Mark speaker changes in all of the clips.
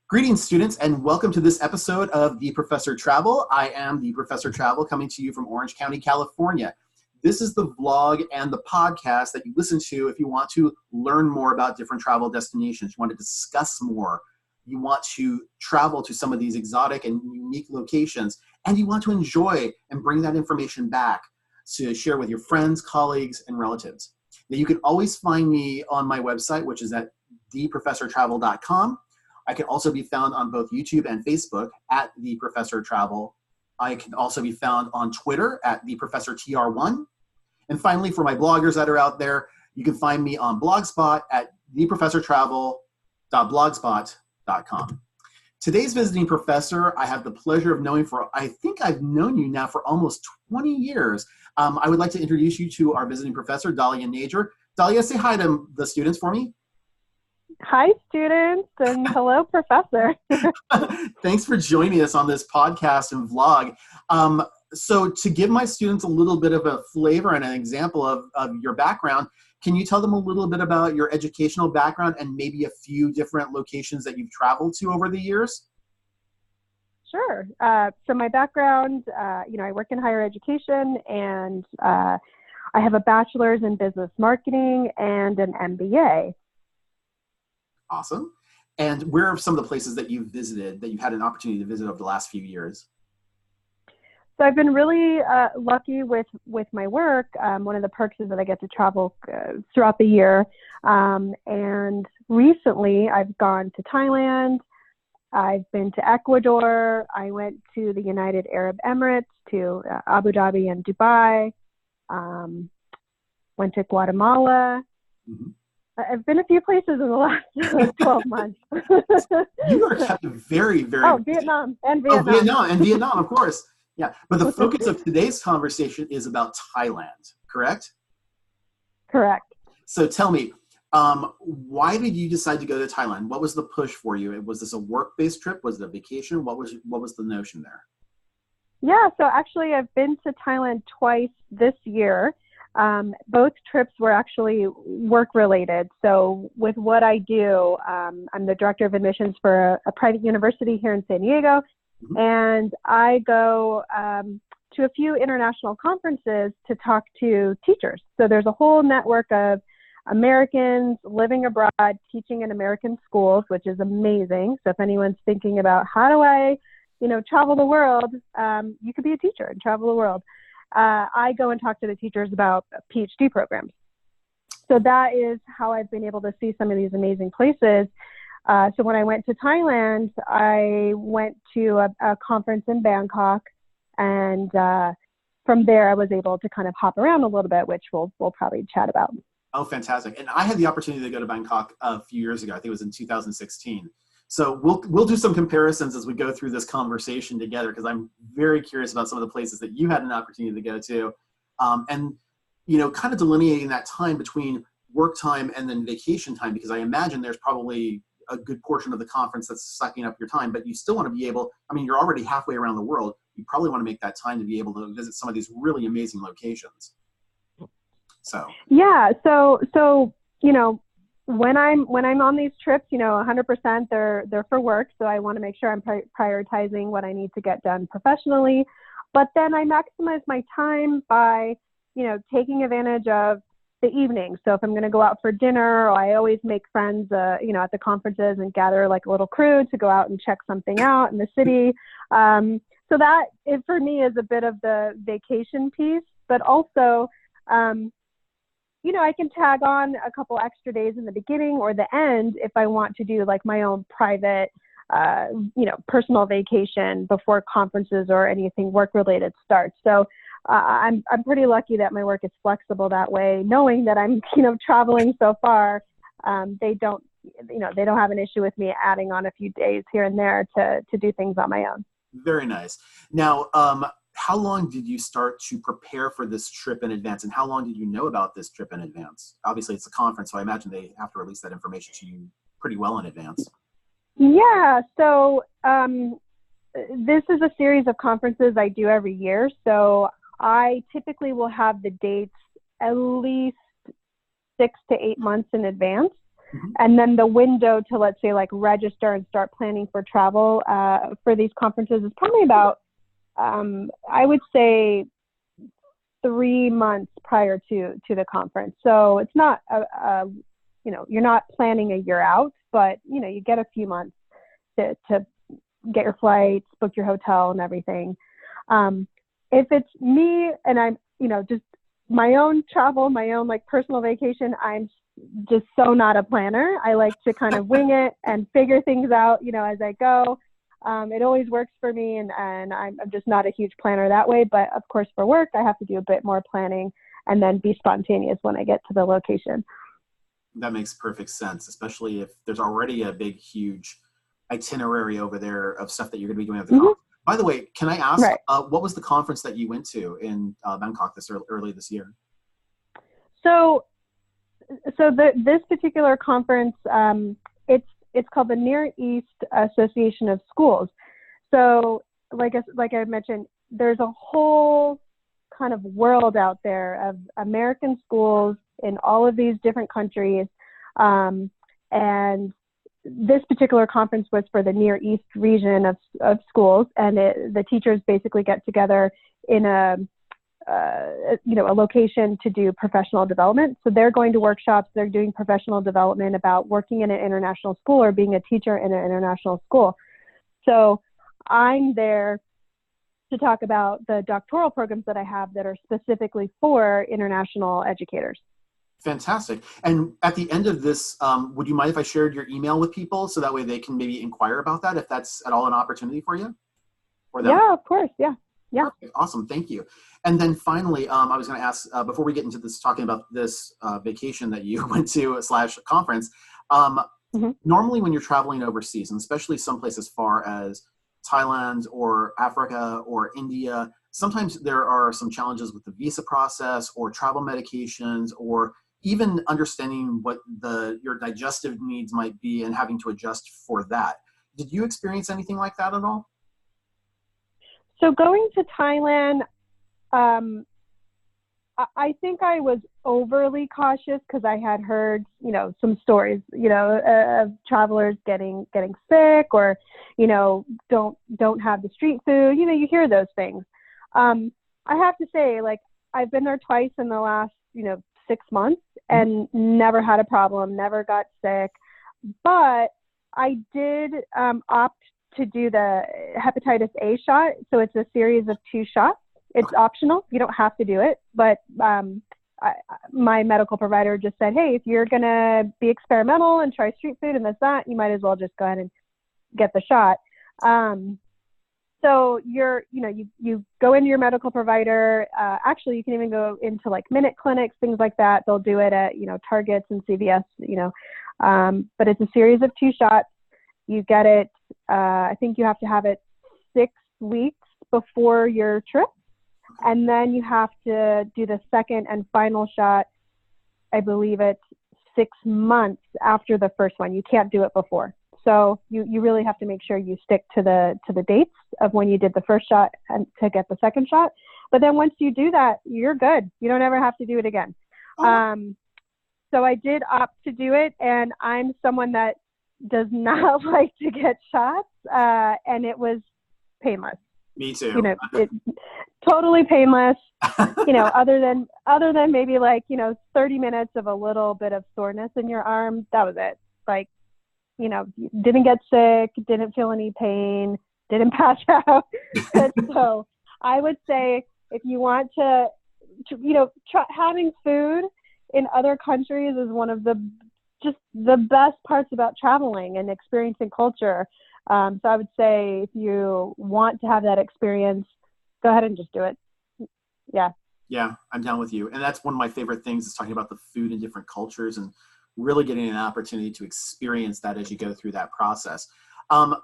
Speaker 1: Greetings, students, and welcome to this episode of The Professor Travel. I am The Professor Travel, coming to you from Orange County, California. This is the vlog and the podcast that you listen to if you want to learn more about different travel destinations, you want to discuss more, you want to travel to some of these exotic and unique locations, and you want to enjoy and bring that information back to share with your friends, colleagues, and relatives. Now, you can always find me on my website, which is at theprofessortravel.com. I can also be found on both YouTube and Facebook at The Professor Travel. I can also be found on Twitter at The Professor TR1. And finally, for my bloggers that are out there, you can find me on Blogspot at theprofessortravel.blogspot.com. Today's visiting professor, I have the pleasure of knowing I think I've known you now for almost 20 years. I would like to introduce you to our visiting professor, Dahlia Najor. Dahlia, say hi to the students for me.
Speaker 2: Hi, students, and hello, Professor.
Speaker 1: Thanks for joining us on this podcast and vlog. So to give my students a little bit of a flavor and an example of your background, can you tell them a little bit about your educational background and maybe a few different locations that you've traveled to over the years?
Speaker 2: Sure. So my background, I work in higher education, and I have a bachelor's in business marketing and an MBA.
Speaker 1: Awesome. And where are some of the places that you've visited, that you've had an opportunity to visit over the last few years?
Speaker 2: So I've been really lucky with my work. One of the perks is that I get to travel throughout the year. And recently I've gone to Thailand. I've been to Ecuador. I went to the United Arab Emirates, to Abu Dhabi and Dubai. Went to Guatemala. Mm-hmm. I've been a few places in the last 12 months.
Speaker 1: You are kept very, very
Speaker 2: busy. Vietnam,
Speaker 1: of course. Yeah, but the focus of today's conversation is about Thailand, correct?
Speaker 2: Correct.
Speaker 1: So tell me, why did you decide to go to Thailand? What was the push for you? Was this a work-based trip? Was it a vacation? What was the notion there?
Speaker 2: Yeah, so actually I've been to Thailand twice this year. Both trips were actually work-related. So with what I do, I'm the director of admissions for a private university here in San Diego, mm-hmm. and I go to a few international conferences to talk to teachers. So there's a whole network of Americans living abroad, teaching in American schools, which is amazing. So if anyone's thinking about how do I, travel the world, you could be a teacher and travel the world. I go and talk to the teachers about PhD programs. So that is how I've been able to see some of these amazing places. So when I went to Thailand, I went to a conference in Bangkok, and from there I was able to kind of hop around a little bit, which we'll probably chat about.
Speaker 1: Oh, fantastic. And I had the opportunity to go to Bangkok a few years ago. I think it was in 2016. So we'll do some comparisons as we go through this conversation together, because I'm very curious about some of the places that you had an opportunity to go to, and kind of delineating that time between work time and then vacation time, because I imagine there's probably a good portion of the conference that's sucking up your time, but you still want to be able, you're already halfway around the world. You probably want to make that time to be able to visit some of these really amazing locations. So
Speaker 2: yeah, so when I'm on these trips, 100% they're for work. So I want to make sure I'm prioritizing what I need to get done professionally. But then I maximize my time by, taking advantage of the evening. So if I'm going to go out for dinner, I always make friends, at the conferences and gather like a little crew to go out and check something out in the city. So that for me is a bit of the vacation piece, but also, I can tag on a couple extra days in the beginning or the end if I want to do like my own private, personal vacation before conferences or anything work-related starts. So I'm pretty lucky that my work is flexible that way, knowing that I'm, traveling so far. They don't have an issue with me adding on a few days here and there to do things on my own.
Speaker 1: Very nice. Now, how long did you start to prepare for this trip in advance, and how long did you know about this trip in advance? Obviously, it's a conference, so I imagine they have to release that information to you pretty well in advance.
Speaker 2: Yeah, so this is a series of conferences I do every year, so I typically will have the dates at least 6 to 8 months in advance.
Speaker 1: Mhm.
Speaker 2: And then the window to, let's say, like register and start planning for travel for these conferences is probably about, I would say, 3 months prior to the conference. So it's not you're not planning a year out, but you get a few months to get your flights, book your hotel and everything. If it's me and I'm, just my own travel, my own like personal vacation, I'm just so not a planner. I like to kind of wing it and figure things out, as I go. It always works for me, and I'm just not a huge planner that way. But of course, for work, I have to do a bit more planning and then be spontaneous when I get to the location.
Speaker 1: That makes perfect sense, especially if there's already a big, huge itinerary over there of stuff that you're going to be doing at the conference. By the way, can I ask,
Speaker 2: Right.
Speaker 1: What was the conference that you went to in Bangkok early this year?
Speaker 2: So this particular conference, it's called the Near East Association of Schools. So like I mentioned, there's a whole kind of world out there of American schools in all of these different countries. And this particular conference was for the Near East region of schools, and the teachers basically get together in a location to do professional development. So they're going to workshops, they're doing professional development about working in an international school or being a teacher in an international school. So I'm there to talk about the doctoral programs that I have that are specifically for international educators.
Speaker 1: Fantastic. And at the end of this, would you mind if I shared your email with people so that way they can maybe inquire about that, if that's at all an opportunity for you? Or them?
Speaker 2: Yeah, of course. Yeah. Yeah.
Speaker 1: Perfect. Awesome. Thank you. And then finally, I was going to ask, before we get into this, talking about this vacation that you went to / conference, normally when you're traveling overseas, and especially someplace as far as Thailand or Africa or India, sometimes there are some challenges with the visa process or travel medications, or even understanding what your digestive needs might be and having to adjust for that. Did you experience anything like that at all?
Speaker 2: So going to Thailand, I think I was overly cautious because I had heard, some stories, of travelers getting sick or, don't have the street food. You hear those things. I have to say, like, I've been there twice in the last, 6 months and never had a problem, never got sick. But I did opt to do the hepatitis A shot. So it's a series of 2 shots. It's optional. You don't have to do it. But my medical provider just said, hey, if you're going to be experimental and try street food and that, you might as well just go ahead and get the shot. So you go into your medical provider. Actually, you can even go into like minute clinics, things like that. They'll do it at, Targets and CVS, but it's a series of 2 shots. You get it. I think you have to have it 6 weeks before your trip. And then you have to do the second and final shot. I believe it's 6 months after the first one. You can't do it before. So you really have to make sure you stick to the dates of when you did the first shot and to get the second shot. But then once you do that, you're good. You don't ever have to do it again. So I did opt to do it, and I'm someone that does not like to get shots, and it was painless.
Speaker 1: Me too.
Speaker 2: It totally painless. Other than maybe 30 minutes of a little bit of soreness in your arm. That was it. Like, didn't get sick, didn't feel any pain, didn't pass out. So I would say if you want to having food in other countries is one of the best parts about traveling and experiencing culture. So I would say if you want to have that experience, go ahead and just do it. Yeah.
Speaker 1: Yeah, I'm down with you. And that's one of my favorite things is talking about the food in different cultures and really getting an opportunity to experience that as you go through that process.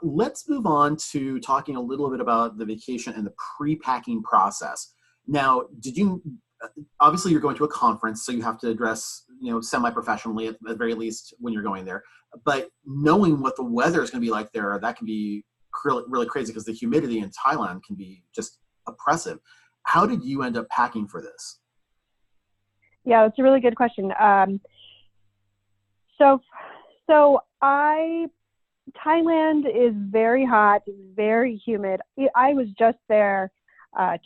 Speaker 1: Let's move on to talking a little bit about the vacation and the pre-packing process. Now, obviously you're going to a conference, so you have to dress, semi-professionally at the very least when you're going there. But knowing what the weather is going to be like there, that can be really crazy because the humidity in Thailand can be just oppressive. How did you end up packing for this?
Speaker 2: Yeah, it's a really good question. So So Thailand is very hot, very humid. I was just there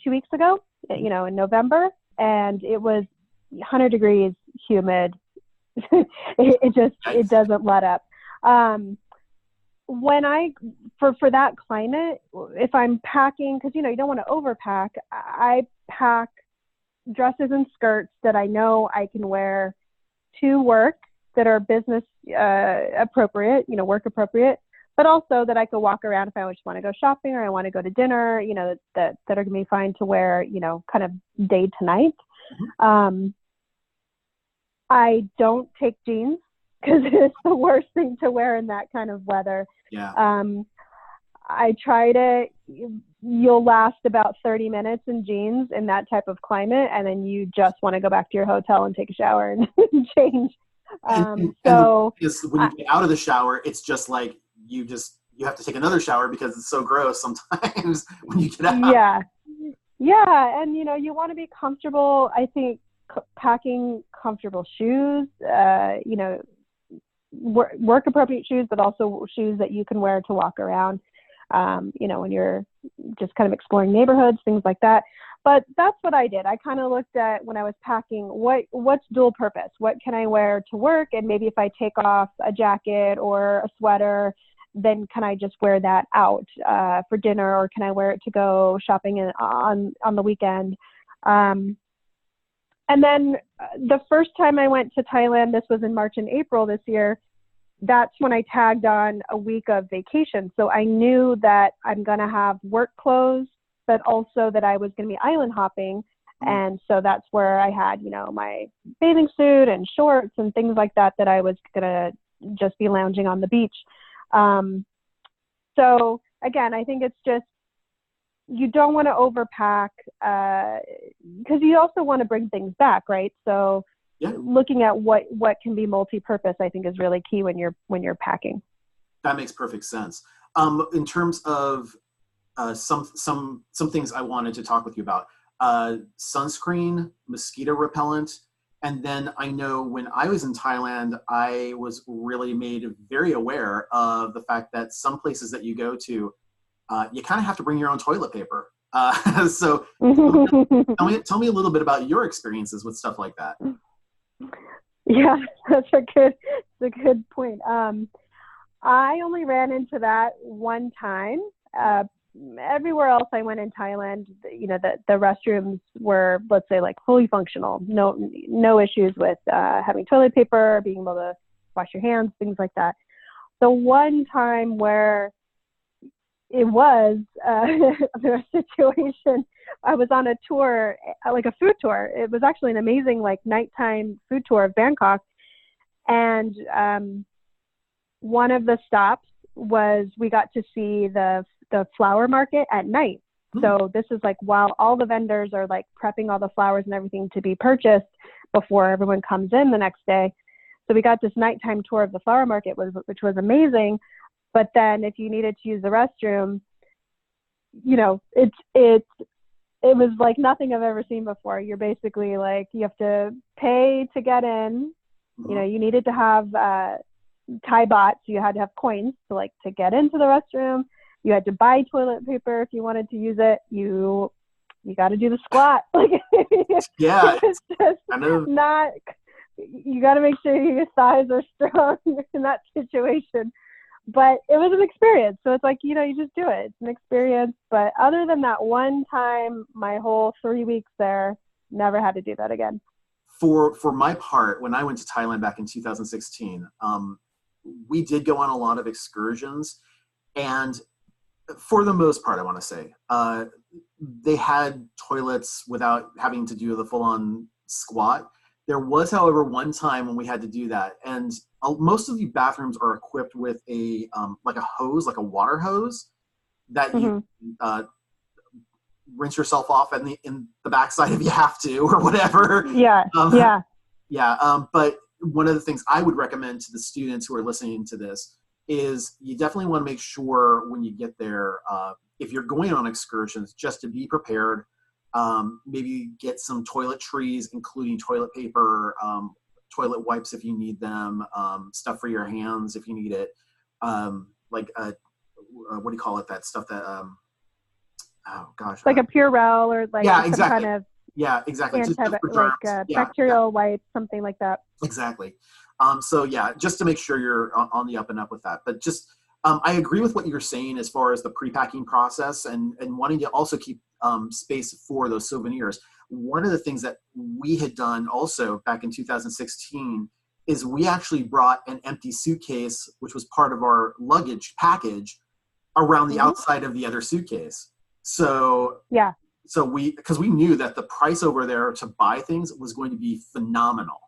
Speaker 2: 2 weeks ago, in November, and it was 100 degrees, humid. It doesn't let up. When for that climate, if I'm packing, because you don't want to overpack, I pack dresses and skirts that I know I can wear to work, that are business appropriate, work appropriate, but also that I could walk around if I just want to go shopping or I want to go to dinner, that are going to be fine to wear, kind of day to night. I don't take jeans because it's the worst thing to wear in that kind of weather.
Speaker 1: Yeah.
Speaker 2: I try to, you'll last about 30 minutes in jeans in that type of climate, and then you just want to go back to your hotel and take a shower and change.
Speaker 1: And when you get out of the shower, it's just like you have to take another shower because it's so gross sometimes when you get out.
Speaker 2: Yeah. And you want to be comfortable. I think packing comfortable shoes, work appropriate shoes, but also shoes that you can wear to walk around, when you're just kind of exploring neighborhoods, things like that. But that's what I did. I kind of looked at, when I was packing, what's dual purpose? What can I wear to work? And maybe if I take off a jacket or a sweater, then can I just wear that out for dinner, or can I wear it to go shopping on the weekend? And then the first time I went to Thailand, this was in March and April this year, that's when I tagged on a week of vacation. So I knew that I'm going to have work clothes, but also that I was going to be island hopping. And so that's where I had, my bathing suit and shorts and things like that I was going to just be lounging on the beach. So again, I think it's just, you don't want to overpack because you also want to bring things back, right? So looking at what can be multi-purpose, I think, is really key when you're packing.
Speaker 1: That makes perfect sense. In terms of some things I wanted to talk with you about, sunscreen, mosquito repellent, and then I know when I was in Thailand, I was really made very aware of the fact that some places that you go to, you kind of have to bring your own toilet paper. So tell me a little bit about your experiences with stuff like that.
Speaker 2: Yeah, that's a good point. I only ran into that one time. Everywhere else I went in Thailand, the restrooms were, let's say, like fully functional. No issues with having toilet paper, being able to wash your hands, things like that. The one time where it was a situation, I was on a tour, like a food tour. It was actually an amazing, like, nighttime food tour of Bangkok. And one of the stops was, we got to see the flower market at night. So this is like while all the vendors are like prepping all the flowers and everything to be purchased before everyone comes in the next day. So we got this nighttime tour of the flower market, which was amazing. But then if you needed to use the restroom, it was like nothing I've ever seen before. You're basically like, you have to pay to get in. You needed to have Thai baht, so you had to have coins to get into the restroom. You had to buy toilet paper if you wanted to use it. You got to do the squat.
Speaker 1: Yeah,
Speaker 2: it's just not. You got to make sure your thighs are strong in that situation. But it was an experience. So it's like, you just do it. It's an experience. But other than that one time, my whole 3 weeks there, never had to do that again.
Speaker 1: For my part, when I went to Thailand back in 2016, we did go on a lot of excursions. And for the most part, I want to say, they had toilets without having to do the full-on squat. There was, however, one time when we had to do that, and most of the bathrooms are equipped with a hose, like a water hose, that you rinse yourself off in the backside if you have to, or whatever. But one of the things I would recommend to the students who are listening to this is you definitely want to make sure when you get there, if you're going on excursions, just to be prepared. Maybe get some toiletries, including toilet paper, toilet wipes if you need them, stuff for your hands if you need it, what do you call it? That stuff that oh gosh,
Speaker 2: like a Purell or like
Speaker 1: yeah,
Speaker 2: some
Speaker 1: exactly.
Speaker 2: kind of
Speaker 1: Just for
Speaker 2: like
Speaker 1: germs.
Speaker 2: bacterial wipe, something like that.
Speaker 1: Exactly. So yeah, just to make sure you're on the up and up with that. But just I agree with what you're saying as far as the pre-packing process and wanting to also keep space for those souvenirs. One of the things that we had done also back in 2016 is we actually brought an empty suitcase, which was part of our luggage package, around the outside of the other suitcase. So
Speaker 2: yeah.
Speaker 1: So because we knew that the price over there to buy things was going to be phenomenal.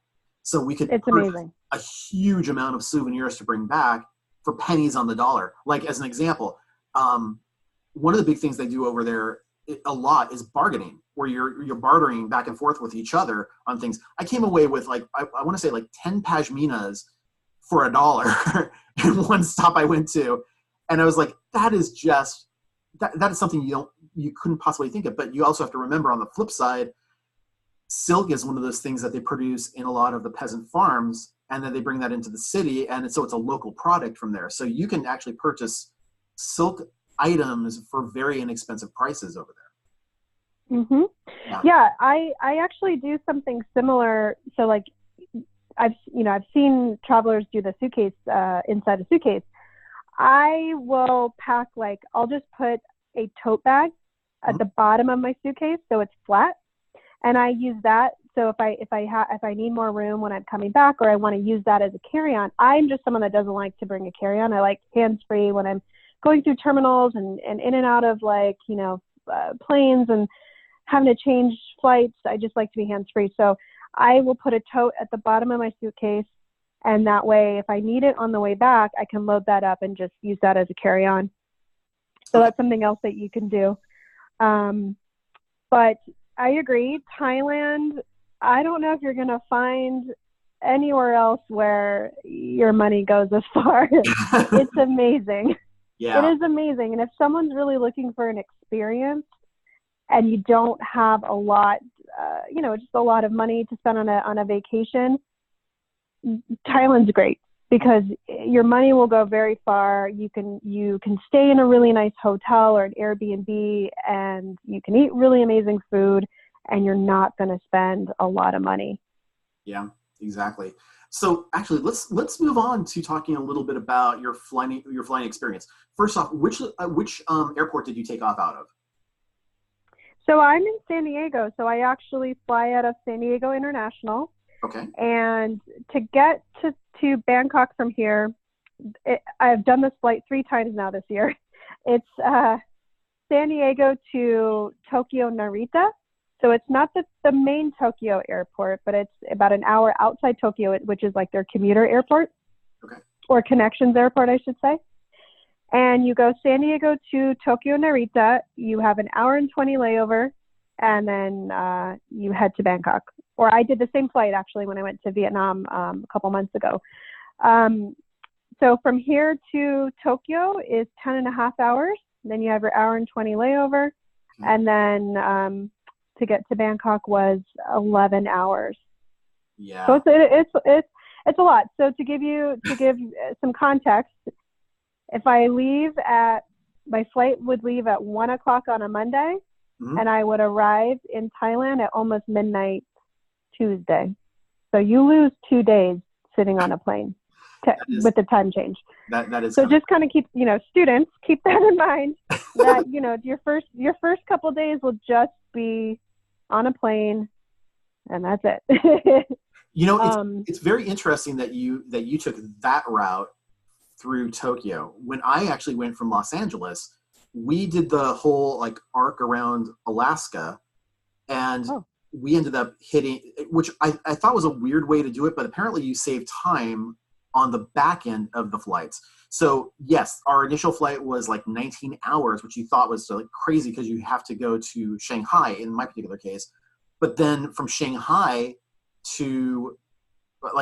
Speaker 1: So we could purchase a huge amount of souvenirs to bring back for pennies on the dollar. Like as an example, one of the big things they do over there a lot is bargaining, where you're bartering back and forth with each other on things. I came away with I want to say 10 pashminas for $1 in one stop I went to. And I was like, that is just, that is something you couldn't possibly think of. But you also have to remember on the flip side, silk is one of those things that they produce in a lot of the peasant farms, and then they bring that into the city, and so it's a local product from there. So you can actually purchase silk items for very inexpensive prices over there.
Speaker 2: Mm-hmm. Yeah, I actually do something similar. So like I've seen travelers do the suitcase inside a suitcase. I will pack I'll just put a tote bag at the bottom of my suitcase so it's flat, and I use that. So if I need more room when I'm coming back, or I want to use that as a carry-on. I'm just someone that doesn't like to bring a carry-on. I like hands-free when I'm going through terminals and in and out of planes and having to change flights. I just like to be hands-free. So I will put a tote at the bottom of my suitcase, and that way if I need it on the way back, I can load that up and just use that as a carry-on. So that's something else that you can do. But I agree, Thailand, I don't know if you're going to find anywhere else where your money goes as far. It's amazing.
Speaker 1: Yeah.
Speaker 2: It is amazing. And if someone's really looking for an experience and you don't have a lot, just a lot of money to spend on a vacation, Thailand's great, because your money will go very far. You can stay in a really nice hotel or an Airbnb, and you can eat really amazing food, and you're not going to spend a lot of money.
Speaker 1: Yeah, exactly. So actually, let's move on to talking a little bit about your flying experience. First off, which airport did you take off out of?
Speaker 2: So I'm in San Diego. So I actually fly out of San Diego International.
Speaker 1: Okay.
Speaker 2: And to get to Bangkok from here, I've done this flight 3 times now this year. It's San Diego to Tokyo Narita. So it's not the main Tokyo airport, but it's about an hour outside Tokyo, which is like their commuter airport.
Speaker 1: Okay. Or
Speaker 2: connections airport, I should say. And you go San Diego to Tokyo Narita. You have an hour and 20 layover, and then you head to Bangkok. Or I did the same flight actually when I went to Vietnam a couple months ago. So from here to Tokyo is 10 and a half hours. Then you have your hour and 20 layover. And then to get to Bangkok was 11 hours.
Speaker 1: Yeah.
Speaker 2: So it's a lot. So to give some context, if I my flight would leave at 1 o'clock on a Monday, and I would arrive in Thailand at almost midnight Tuesday. So you lose 2 days sitting on a plane with the time change.
Speaker 1: That is.
Speaker 2: So just kind of keep, students, keep that in mind, that, your first couple days will just be on a plane, and that's it.
Speaker 1: It's very interesting that you took that route through Tokyo. When I actually went from Los Angeles, we did the whole arc around Alaska, and we ended up hitting, which I thought was a weird way to do it, but apparently you save time on the back end of the flights. So yes, our initial flight was 19 hours, which you thought was crazy because you have to go to Shanghai in my particular case. But then from Shanghai to,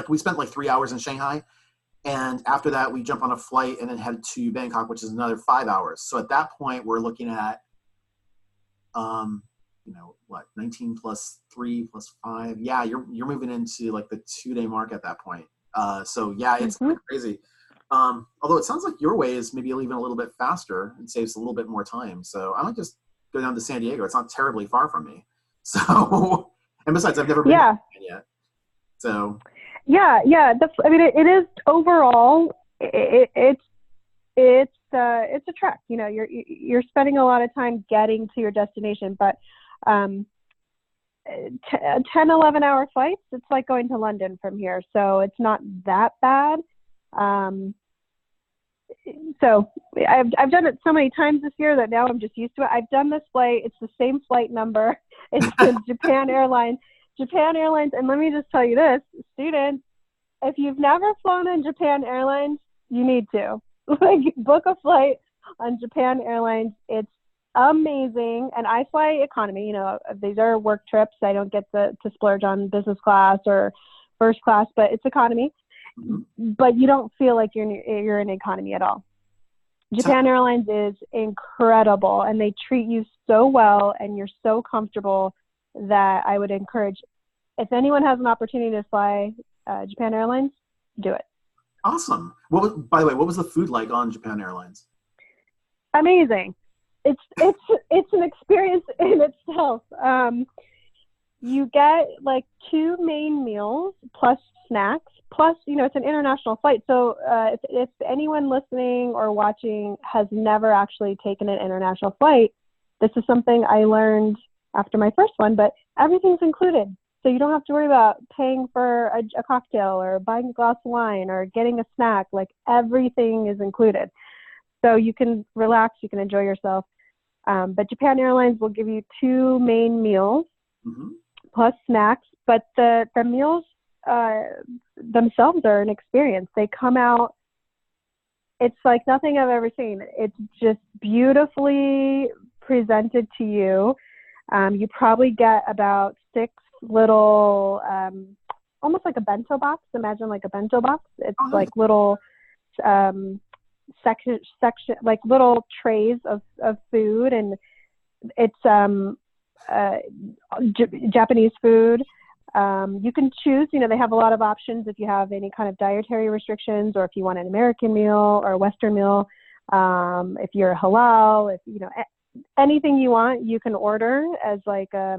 Speaker 1: we spent 3 hours in Shanghai. And after that, we jump on a flight and then head to Bangkok, which is another 5 hours. So at that point, we're looking at what, 19 plus 3 plus 5. Yeah, you're moving into like the 2-day mark at that point. So yeah, it's kind of crazy. Although it sounds like your way is maybe even a little bit faster and saves a little bit more time. So I might just go down to San Diego. It's not terribly far from me. So, and besides, I've never been to Japan yet. So. Yeah.
Speaker 2: It is overall. It's a trek. You're spending a lot of time getting to your destination, but 10, 11-hour flights, it's like going to London from here. So it's not that bad. So I've done it so many times this year that now I'm just used to it. I've done this flight. It's the same flight number. It's the Japan Airlines. And let me just tell you this, students, if you've never flown on Japan Airlines, you need to. Book a flight on Japan Airlines. It's amazing. And I fly economy. These are work trips. I don't get to splurge on business class or first class, but it's economy. Mm-hmm. But you don't feel like you're in economy at all. Japan Airlines is incredible, and they treat you so well, and you're so comfortable that I would encourage, if anyone has an opportunity to fly Japan Airlines, do it.
Speaker 1: Awesome. By the way, what was the food like on Japan Airlines?
Speaker 2: Amazing. It's an experience in itself. You get like 2 main meals plus snacks, plus, it's an international flight. So if anyone listening or watching has never actually taken an international flight, this is something I learned after my first one, but everything's included. So you don't have to worry about paying for a cocktail or buying a glass of wine or getting a snack. Like, everything is included. So you can relax, you can enjoy yourself. But Japan Airlines will give you 2 main meals plus snacks, but the meals themselves are an experience. They come out, it's like nothing I've ever seen. It's just beautifully presented to you. You probably get about 6 little, almost like a bento box. Imagine like a bento box. It's like little section, like little trays of food, and it's Japanese food. You can choose, they have a lot of options if you have any kind of dietary restrictions, or if you want an American meal or a Western meal. If you're halal, if anything you want, you can order as like a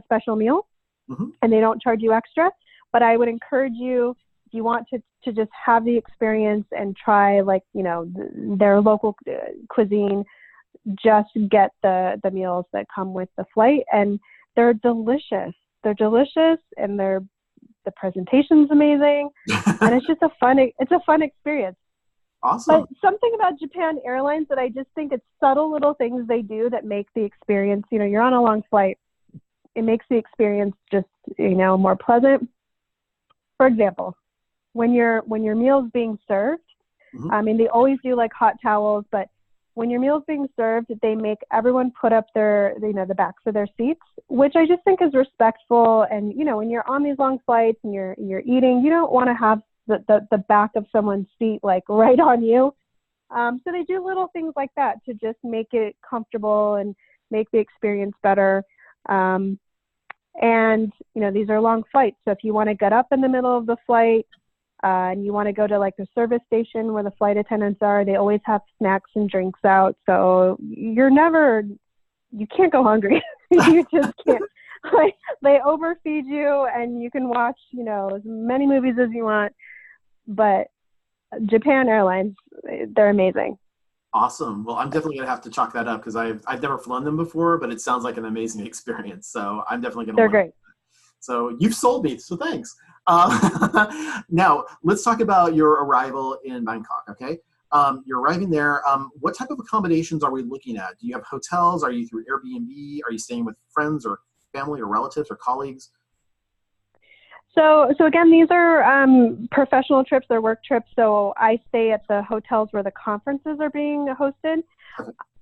Speaker 2: special meal, and they don't charge you extra. But I would encourage you, if you want to just have the experience and try their local cuisine, just get the meals that come with the flight, and they're delicious. They're delicious, and the presentation's amazing, and it's just a fun experience.
Speaker 1: Awesome.
Speaker 2: But something about Japan Airlines that I just think it's subtle little things they do that make the experience, you're on a long flight. It makes the experience just, more pleasant. For example, when your meal's being served, they always do like hot towels, but when your meal's being served, they make everyone put up the backs of their seats, which I just think is respectful. And, when you're on these long flights and you're eating, you don't want to have the back of someone's seat like right on you. So they do little things like that to just make it comfortable and make the experience better. And, these are long flights. So if you want to get up in the middle of the flight, and you want to go to like the service station where the flight attendants are, they always have snacks and drinks out. So you can't go hungry. You just can't. They overfeed you, and you can watch, as many movies as you want. But Japan Airlines, they're amazing.
Speaker 1: Awesome. Well, I'm definitely going to have to chalk that up, because I've never flown them before, but it sounds like an amazing experience. So I'm definitely going to.
Speaker 2: They're great.
Speaker 1: So you've sold me. So thanks. Now, let's talk about your arrival in Bangkok, okay? You're arriving there. What type of accommodations are we looking at? Do you have hotels? Are you through Airbnb? Are you staying with friends or family or relatives or colleagues?
Speaker 2: So again, these are professional trips. They're work trips. So I stay at the hotels where the conferences are being hosted.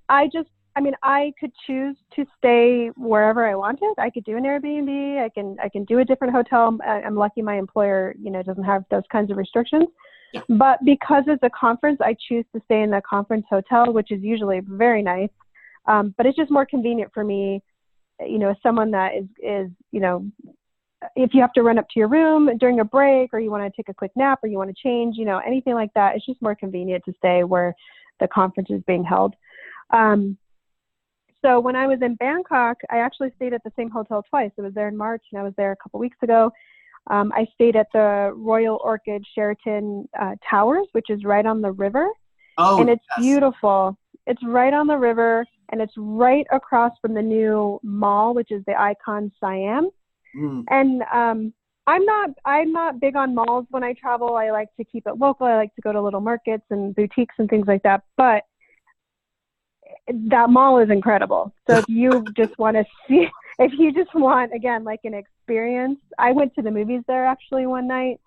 Speaker 2: I could choose to stay wherever I wanted. I could do an Airbnb. I can do a different hotel. I'm lucky my employer, doesn't have those kinds of restrictions. Yeah. But because it's a conference, I choose to stay in the conference hotel, which is usually very nice. But it's just more convenient for me someone that is, if you have to run up to your room during a break, or you want to take a quick nap, or you want to change, anything like that, it's just more convenient to stay where the conference is being held. So when I was in Bangkok, I actually stayed at the same hotel twice. I was there in March, and I was there a couple weeks ago. I stayed at the Royal Orchid Sheraton Towers, which is right on the river.
Speaker 1: Oh,
Speaker 2: and it's
Speaker 1: yes.
Speaker 2: Beautiful. It's right on the river, and it's right across from the new mall, which is the Icon Siam. And I'm not big on malls when I travel. I like to keep it local. I like to go to little markets and boutiques and things like that. But that mall is incredible. So if you just want to see, if you just want, again, like an experience, I went to the movies there actually one night,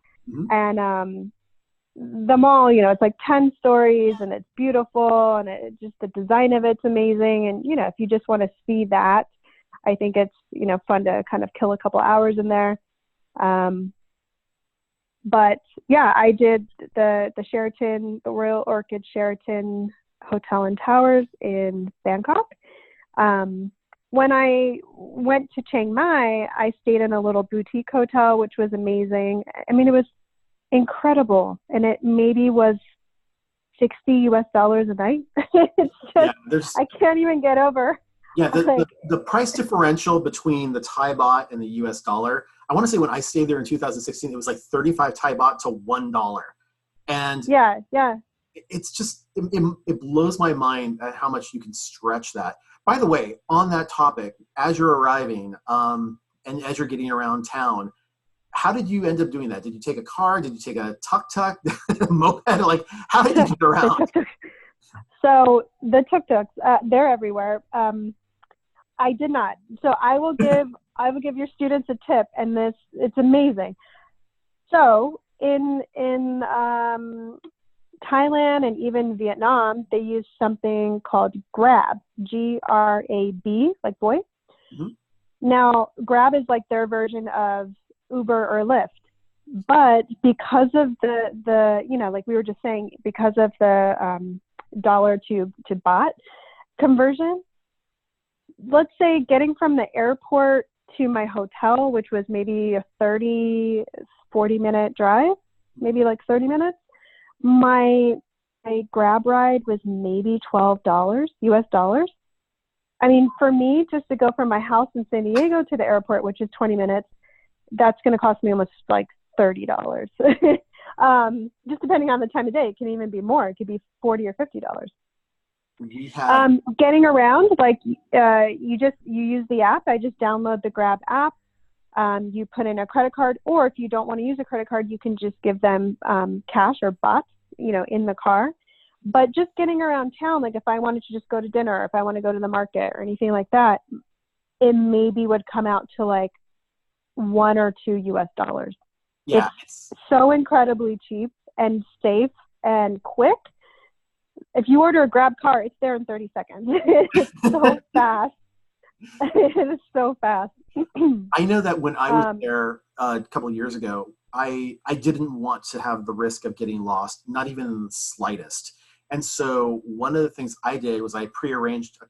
Speaker 2: and the mall, it's like 10 stories, and it's beautiful, and just the design of it's amazing. And, if you just want to see that, I think it's, fun to kind of kill a couple hours in there. But yeah, I did the Sheraton, the Royal Orchid Sheraton Hotel and Towers in Bangkok. When I went to Chiang Mai, I stayed in a little boutique hotel, which was amazing. I mean, it was incredible, and it maybe was $60 a night. It's just, I can't even get over.
Speaker 1: Yeah, the price differential between the Thai baht and the US dollar, I want to say when I stayed there in 2016, it was like 35 Thai baht to $1. And
Speaker 2: yeah,
Speaker 1: it's just, it blows my mind at how much you can stretch that. By the way, on that topic, as you're arriving and as you're getting around town, how did you end up doing that? Did you take a car? Did you take a tuk-tuk, moped? Like, how did you get around?
Speaker 2: So the tuk-tuks, they're everywhere. I did not. So I will give your students a tip, and it's amazing. So in Thailand and even Vietnam, they use something called Grab, Grab, like boy. Now, Grab is like their version of Uber or Lyft, but because of the like we were just saying, because of the dollar to baht conversion, let's say getting from the airport to my hotel, which was maybe a 40 minute drive, maybe like 30 minutes, my Grab ride was maybe $12 US dollars. I mean, for me, just to go from my house in San Diego to the airport, which is 20 minutes, that's going to cost me almost like $30. Just depending on the time of day, it can even be more. It could be $40 or $50. Getting around, like you use the app. I just download the Grab app. You put in a credit card, or if you don't want to use a credit card, you can just give them cash or bahts, in the car. But just getting around town, like if I wanted to just go to dinner, or if I want to go to the market or anything like that, it maybe would come out to like $1 or $2 US dollars.
Speaker 1: Yeah,
Speaker 2: it's so incredibly cheap and safe and quick. If you order a Grab car, it's there in 30 seconds. It's so fast. It is so fast.
Speaker 1: I know that when I was there a couple of years ago, I didn't want to have the risk of getting lost, not even in the slightest. And so one of the things I did was I prearranged a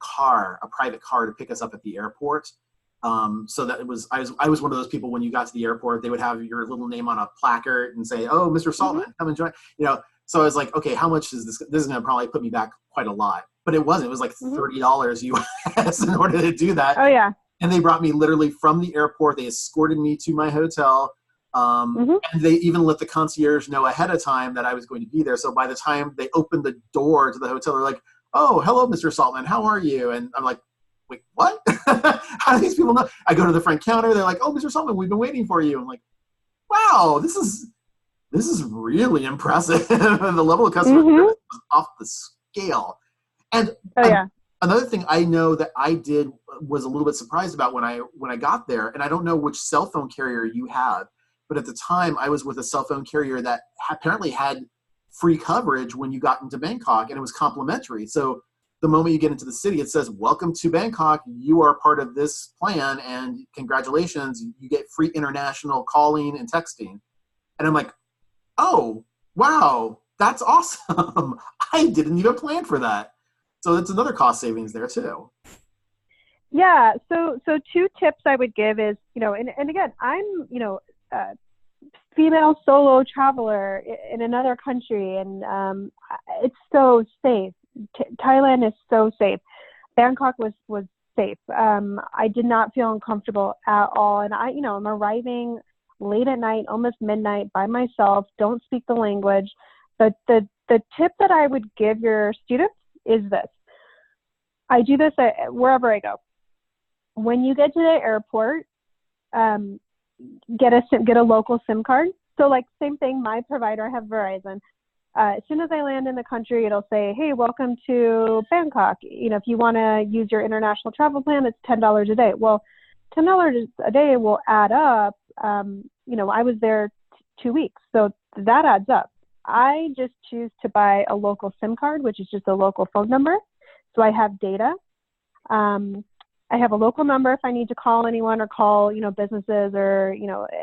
Speaker 1: private car to pick us up at the airport. So that I was one of those people, when you got to the airport, they would have your little name on a placard and say, "Oh, Mr. Saltman, come and join." So I was like, okay, how much is this? This is going to probably put me back quite a lot. But it wasn't. It was like $30 US in order to do that.
Speaker 2: Oh, yeah.
Speaker 1: And they brought me literally from the airport. They escorted me to my hotel. And they even let the concierge know ahead of time that I was going to be there. So by the time they opened the door to the hotel, they're like, "Oh, hello, Mr. Saltman. How are you?" And I'm like, "Wait, what?" How do these people know? I go to the front counter. They're like, "Oh, Mr. Saltman, we've been waiting for you." I'm like, wow, this is really impressive. The level of customer service was off the scale. And another thing I know that I did was a little bit surprised about when I got there, and I don't know which cell phone carrier you have, but at the time I was with a cell phone carrier that apparently had free coverage when you got into Bangkok, and it was complimentary. So the moment you get into the city, it says, "Welcome to Bangkok. You are part of this plan, and congratulations, you get free international calling and texting." And I'm like, oh, wow, that's awesome. I didn't even plan for that. So that's another cost savings there too.
Speaker 2: Yeah. So two tips I would give is, and again, I'm, female solo traveler in another country, and it's so safe. Thailand is so safe. Bangkok was safe. I did not feel uncomfortable at all, and I'm arriving late at night, almost midnight, by myself. Don't speak the language. But the tip that I would give your students is this. I do this wherever I go. When you get to the airport, get a local SIM card. So like same thing, my provider, I have Verizon. As soon as I land in the country, it'll say, hey, welcome to Bangkok. If you want to use your international travel plan, it's $10 a day. Well, $10 a day will add up. I was there 2 weeks, so that adds up. I just choose to buy a local SIM card, which is just a local phone number. So I have data. I have a local number if I need to call anyone or call, businesses or,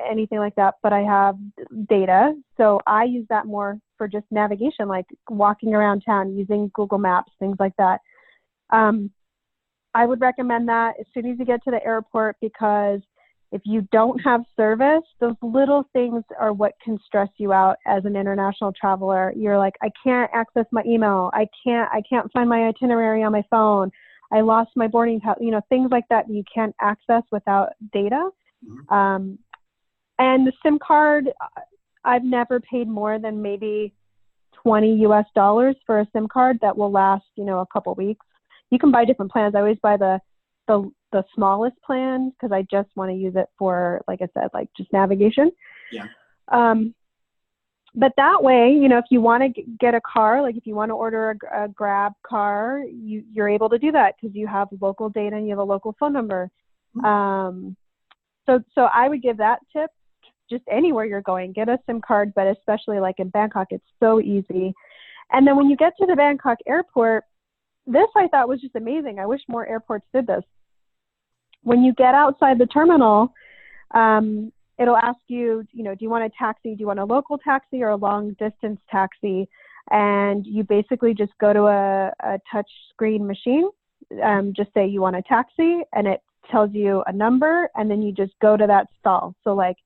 Speaker 2: anything like that, but I have data. So I use that more for just navigation, like walking around town, using Google Maps, things like that. I would recommend that as soon as you get to the airport, because if you don't have service, those little things are what can stress you out as an international traveler. You're like, I can't access my email. I can't find my itinerary on my phone. I lost my boarding pass, things like that you can't access without data. Mm-hmm. And the SIM card, I've never paid more than maybe $20 US for a SIM card that will last, a couple weeks. You can buy different plans. I always buy the smallest plan because I just want to use it for, like I said, like just navigation.
Speaker 1: Yeah.
Speaker 2: But that way, if you want to get a car, like if you want to order a Grab car, you're able to do that because you have local data and you have a local phone number. Mm-hmm. So I would give that tip. Just anywhere you're going, get a SIM card, but especially like in Bangkok, it's so easy. And then when you get to the Bangkok airport, this I thought was just amazing. I wish more airports did this. When you get outside the terminal, it'll ask you, do you want a taxi? Do you want a local taxi or a long distance taxi? And you basically just go to a touch screen machine, just say you want a taxi, and it tells you a number, and then you just go to that stall. So like,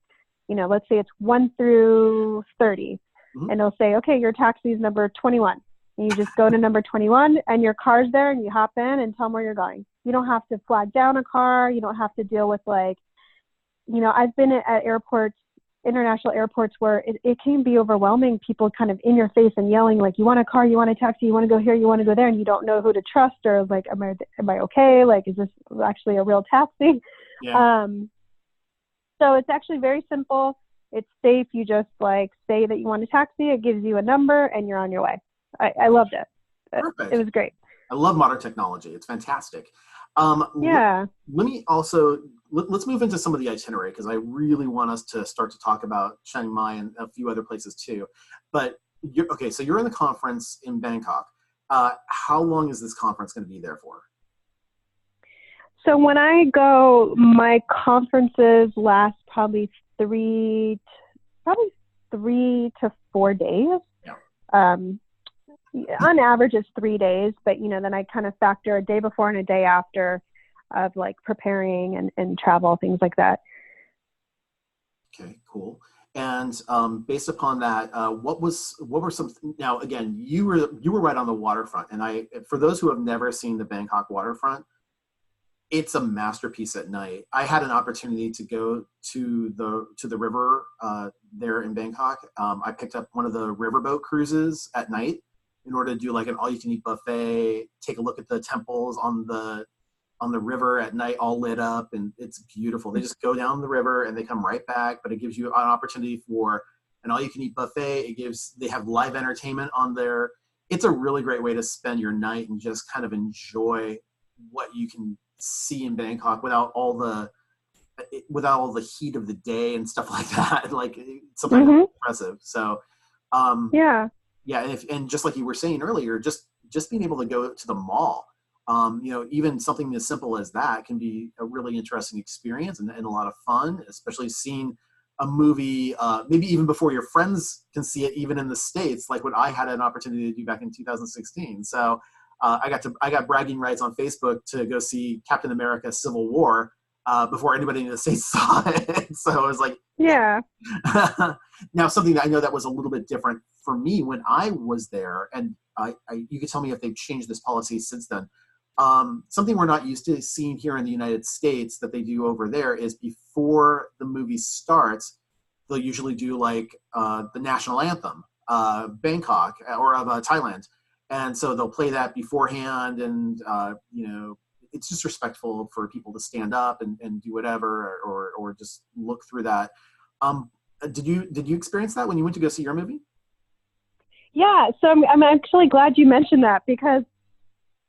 Speaker 2: let's say it's 1 through 30, mm-hmm. and it'll say, okay, your taxi is number 21. And you just go to number 21 and your car's there and you hop in and tell them where you're going. You don't have to flag down a car. You don't have to deal with I've been at airports, international airports, where it can be overwhelming. People kind of in your face and yelling like, you want a car, you want a taxi, you want to go here, you want to go there. And you don't know who to trust or like, am I okay? Like, is this actually a real taxi?
Speaker 1: Yeah.
Speaker 2: So it's actually very simple. It's safe. You just like say that you want a taxi. It gives you a number and you're on your way. I loved it.
Speaker 1: Perfect.
Speaker 2: It was great.
Speaker 1: I love modern technology. It's fantastic.
Speaker 2: Yeah.
Speaker 1: Let me let's move into some of the itinerary because I really want us to start to talk about Chiang Mai and a few other places too. But so you're in the conference in Bangkok. How long is this conference going to be there for?
Speaker 2: So when I go, my conferences last probably 3 to 4 days.
Speaker 1: Yeah.
Speaker 2: On average it's 3 days, but then I kind of factor a day before and a day after of like preparing and travel, things like that.
Speaker 1: Okay, cool. And based upon that, what were some? Now again, you were right on the waterfront, and for those who have never seen the Bangkok waterfront, it's a masterpiece at night. I had an opportunity to go to the river there in Bangkok. I picked up one of the riverboat cruises at night in order to do like an all-you-can-eat buffet, take a look at the temples on the river at night, all lit up, and it's beautiful. They just go down the river and they come right back, but it gives you an opportunity for an all-you-can-eat buffet. They have live entertainment on there. It's a really great way to spend your night and just kind of enjoy what you can see in Bangkok without all the heat of the day and stuff like that. Like sometimes it's impressive. So,
Speaker 2: yeah.
Speaker 1: Yeah, and just like you were saying earlier, just being able to go to the mall, even something as simple as that can be a really interesting experience and a lot of fun, especially seeing a movie, maybe even before your friends can see it, even in the States, like what I had an opportunity to do back in 2016. So I got bragging rights on Facebook to go see Captain America: Civil War before anybody in the States saw it. So I was like,
Speaker 2: Yeah.
Speaker 1: Now, something that I know that was a little bit different for me when I was there, and you could tell me if they've changed this policy since then. Something we're not used to seeing here in the United States that they do over there is before the movie starts, they'll usually do like the national anthem, Bangkok or of Thailand. And so they'll play that beforehand, and it's just respectful for people to stand up and do whatever, or just look through that. Did you experience that when you went to go see your movie?
Speaker 2: Yeah, so I'm actually glad you mentioned that, because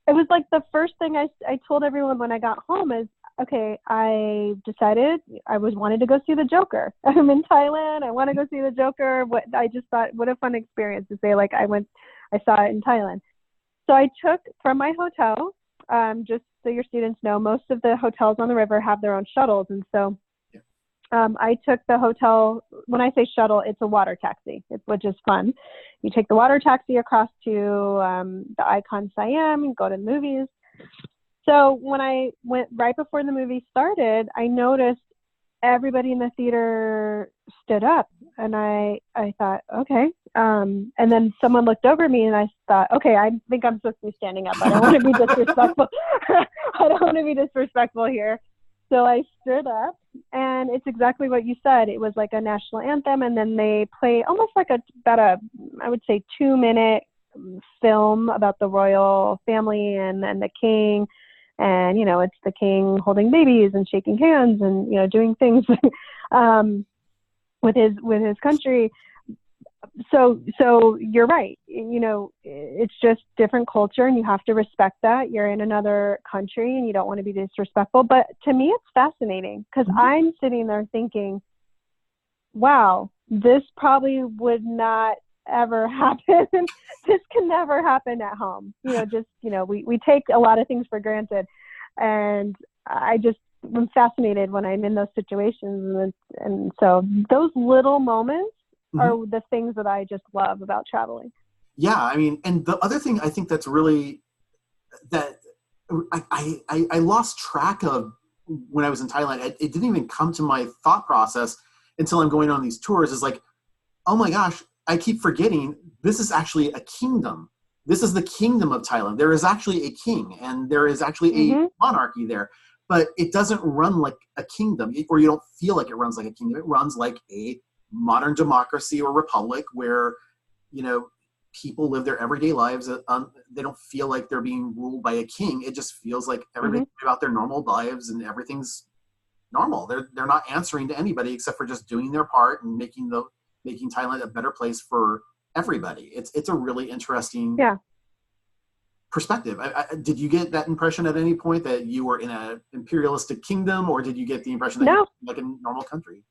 Speaker 2: it was like the first thing I told everyone when I got home is, okay, I decided I wanted to go see the Joker. I'm in Thailand. I want to go see the Joker. I just thought, what a fun experience to say, like, I saw it in Thailand. So I took from my hotel, just so your students know, most of the hotels on the river have their own shuttles. And so I took the hotel, when I say shuttle, it's a water taxi, which is fun. You take the water taxi across to the Icon Siam and go to the movies. So when I went right before the movie started, I noticed everybody in the theater stood up, and I thought, okay. And then someone looked over me, and I thought, okay, I think I'm supposed to be standing up. I don't want to be disrespectful. I don't want to be disrespectful here. So I stood up, and it's exactly what you said. It was like a national anthem, and then they play almost like I would say 2-minute film about the royal family and the king. And, it's the king holding babies and shaking hands and, doing things with his country. So you're right. It's just different culture, and you have to respect that. You're in another country and you don't want to be disrespectful. But to me, it's fascinating, because I'm sitting there thinking, wow, this probably would not ever happen. This can never happen at home. We take a lot of things for granted, and I'm fascinated when I'm in those situations. And so those little moments are the things that I just love about traveling.
Speaker 1: Yeah, I mean, and the other thing I think that's really that I lost track of when I was in Thailand. It didn't even come to my thought process until I'm going on these tours. Is like, oh my gosh, I keep forgetting this is actually a kingdom. This is the kingdom of Thailand. There is actually a king, and there is actually a monarchy there, but it doesn't run like a kingdom, or you don't feel like it runs like a kingdom. It runs like a modern democracy or republic where, people live their everyday lives. They don't feel like they're being ruled by a king. It just feels like everybody's about their normal lives, and everything's normal. They're not answering to anybody except for just doing their part and making Thailand a better place for everybody. It's a really interesting perspective. Did you get that impression at any point that you were in an imperialistic kingdom, or did you get the impression that you were like a normal country?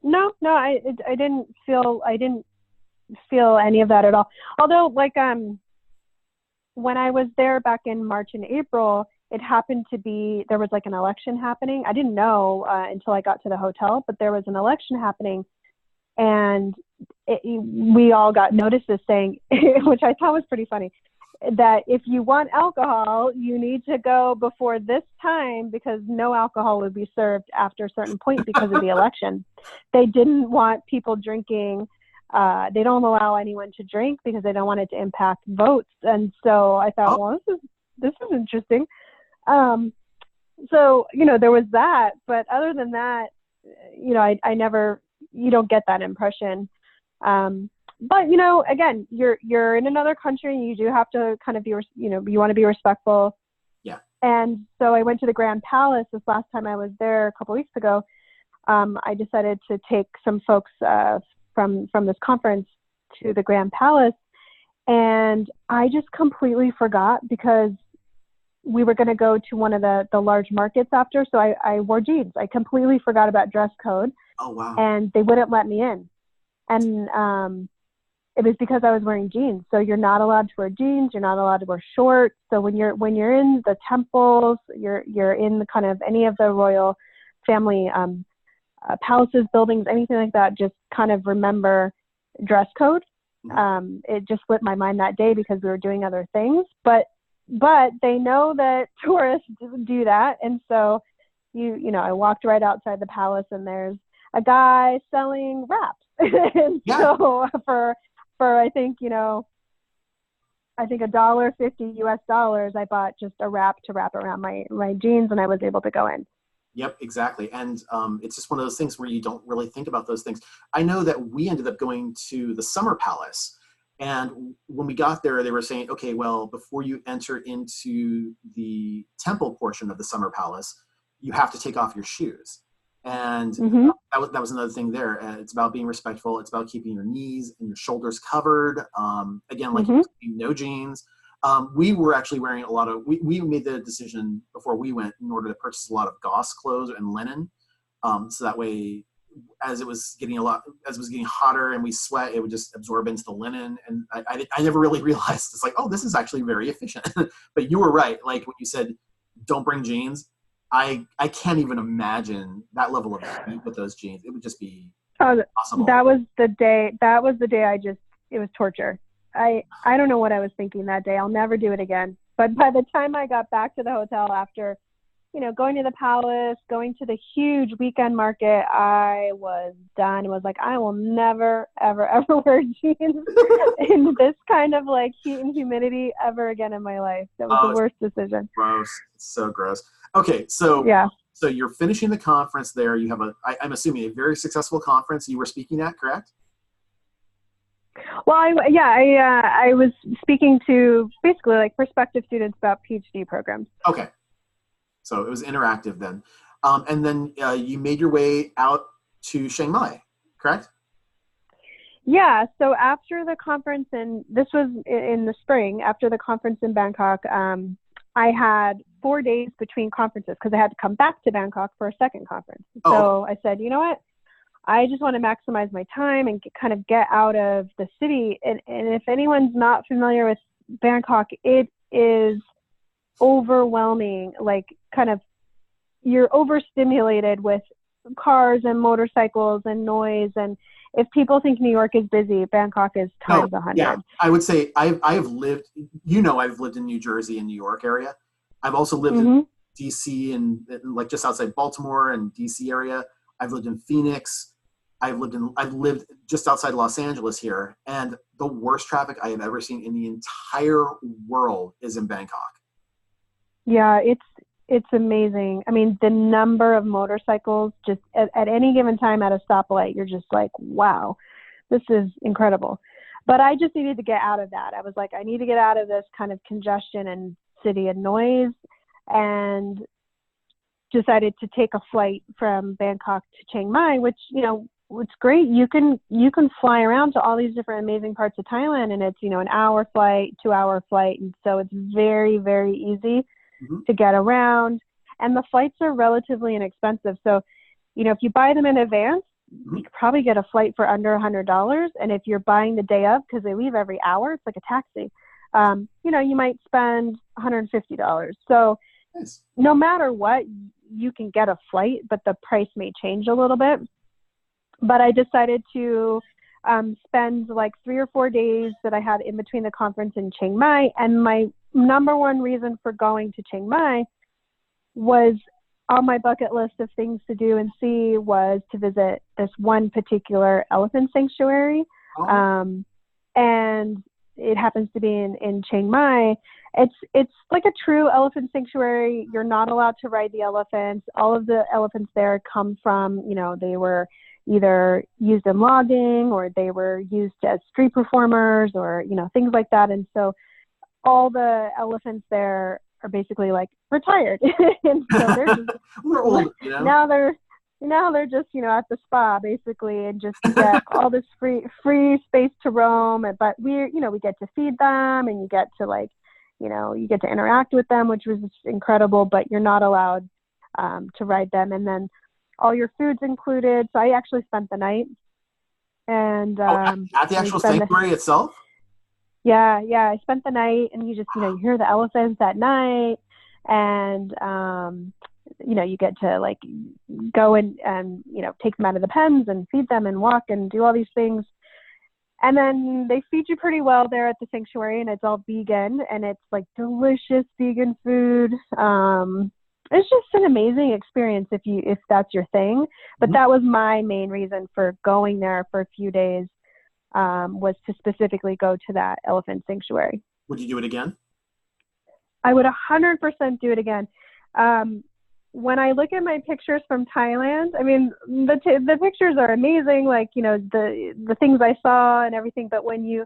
Speaker 2: No, I didn't feel any of that at all. Although, like, when I was there back in March and April, it happened to be, there was like an election happening. I didn't know until I got to the hotel, but there was an election happening, and we all got notices saying, which I thought was pretty funny, that if you want alcohol, you need to go before this time, because no alcohol would be served after a certain point because of the election. They didn't want people drinking. They don't allow anyone to drink because they don't want it to impact votes. And so I thought, well, this is interesting. So, there was that, but other than that, I never, you don't get that impression. But, again, you're in another country, and you do have to kind of be, you want to be respectful.
Speaker 1: Yeah.
Speaker 2: And so I went to the Grand Palace this last time I was there a couple weeks ago. I decided to take some folks from this conference to the Grand Palace, and I just completely forgot, because we were going to go to one of the large markets after. So I wore jeans. I completely forgot about dress code.
Speaker 1: Oh, wow.
Speaker 2: And they wouldn't let me in. And it was because I was wearing jeans. So you're not allowed to wear jeans. You're not allowed to wear shorts. So when you're in the temples, you're in the kind of any of the royal family palaces, buildings, anything like that, just kind of remember dress code. It just slipped my mind that day because we were doing other things. But but they know that tourists do that. And so I walked right outside the palace, and there's a guy selling wraps. And so for I think $1.50 US, I bought just a wrap to wrap around my jeans, and I was able to go in.
Speaker 1: Yep, exactly. And it's just one of those things where you don't really think about those things. I know that we ended up going to the Summer Palace. And when we got there, they were saying, okay, well, before you enter into the temple portion of the Summer Palace, you have to take off your shoes. And that was another thing there. It's about being respectful. It's about keeping your knees and your shoulders covered. Again, like no jeans. We were actually wearing a lot of, we made the decision before we went in order to purchase a lot of gauze clothes and linen. So that way, as it was getting hotter and we sweat, it would just absorb into the linen. And I never really realized, it's like, oh, this is actually very efficient. But you were right. Like when you said, don't bring jeans, I can't even imagine that level of heat with those jeans. It would just be impossible.
Speaker 2: That was the day it was torture. I don't know what I was thinking that day. I'll never do it again. But by the time I got back to the hotel after, going to the palace, going to the huge weekend market, I was done. It was like, I will never, ever, ever wear jeans in this kind of like heat and humidity ever again in my life. That was the worst decision.
Speaker 1: Gross. It's so gross. Okay. So you're finishing the conference there. You have I'm assuming a very successful conference you were speaking at, correct?
Speaker 2: Well, I was speaking to basically like prospective students about PhD programs.
Speaker 1: Okay. So it was interactive then. And then you made your way out to Chiang Mai, correct?
Speaker 2: Yeah. So after the conference, and this was in the spring, after the conference in Bangkok, I had 4 days between conferences because I had to come back to Bangkok for a second conference. So I said, you know what? I just want to maximize my time and kind of get out of the city. And if anyone's not familiar with Bangkok, it is overwhelming. Like kind of you're overstimulated with cars and motorcycles and noise. And if people think New York is busy, Bangkok is times 100.
Speaker 1: Yeah, I would say I've lived, I've lived in New Jersey and New York area. I've also lived in DC and like just outside Baltimore and DC area. I've lived in Phoenix. I've lived just outside Los Angeles here. And the worst traffic I have ever seen in the entire world is in Bangkok.
Speaker 2: Yeah, it's amazing. I mean, the number of motorcycles just at any given time at a stoplight, you're just like, wow, this is incredible. But I just needed to get out of that. I was like, I need to get out of this kind of congestion and city and noise, and decided to take a flight from Bangkok to Chiang Mai, which, it's great. You can fly around to all these different amazing parts of Thailand, and it's, an hour flight, 2-hour flight. And so it's very, very easy to get around, and the flights are relatively inexpensive. So, if you buy them in advance, you could probably get a flight for under $100. And if you're buying the day of, because they leave every hour, it's like a taxi, you might spend $150. So no matter what, you can get a flight, but the price may change a little bit. But I decided to spend like 3 or 4 days that I had in between the conference in Chiang Mai. And my number one reason for going to Chiang Mai was on my bucket list of things to do and see was to visit this one particular elephant sanctuary. And it happens to be in Chiang Mai. It's like a true elephant sanctuary. You're not allowed to ride the elephants. All of the elephants there come from, they were either used in logging or they were used as street performers or, things like that. And so all the elephants there are basically like retired. And so they're just,
Speaker 1: we're old,
Speaker 2: now they're just, at the spa basically, and just get all this free space to roam. But we get to feed them, and you get to you get to interact with them, which was incredible, but you're not allowed to ride them. And then all your food's included. So I actually spent the night. And
Speaker 1: at the actual sanctuary itself?
Speaker 2: Yeah. I spent the night, and you just, you hear the elephants at night, and you get to go and take them out of the pens and feed them and walk and do all these things. And then they feed you pretty well there at the sanctuary, and it's all vegan, and it's like delicious vegan food. It's just an amazing experience if that's your thing. But that was my main reason for going there for a few days, was to specifically go to that elephant sanctuary.
Speaker 1: Would you do it again?
Speaker 2: I would 100% do it again. When I look at my pictures from Thailand, I mean, the pictures are amazing, like, you know, the things I saw and everything. But when you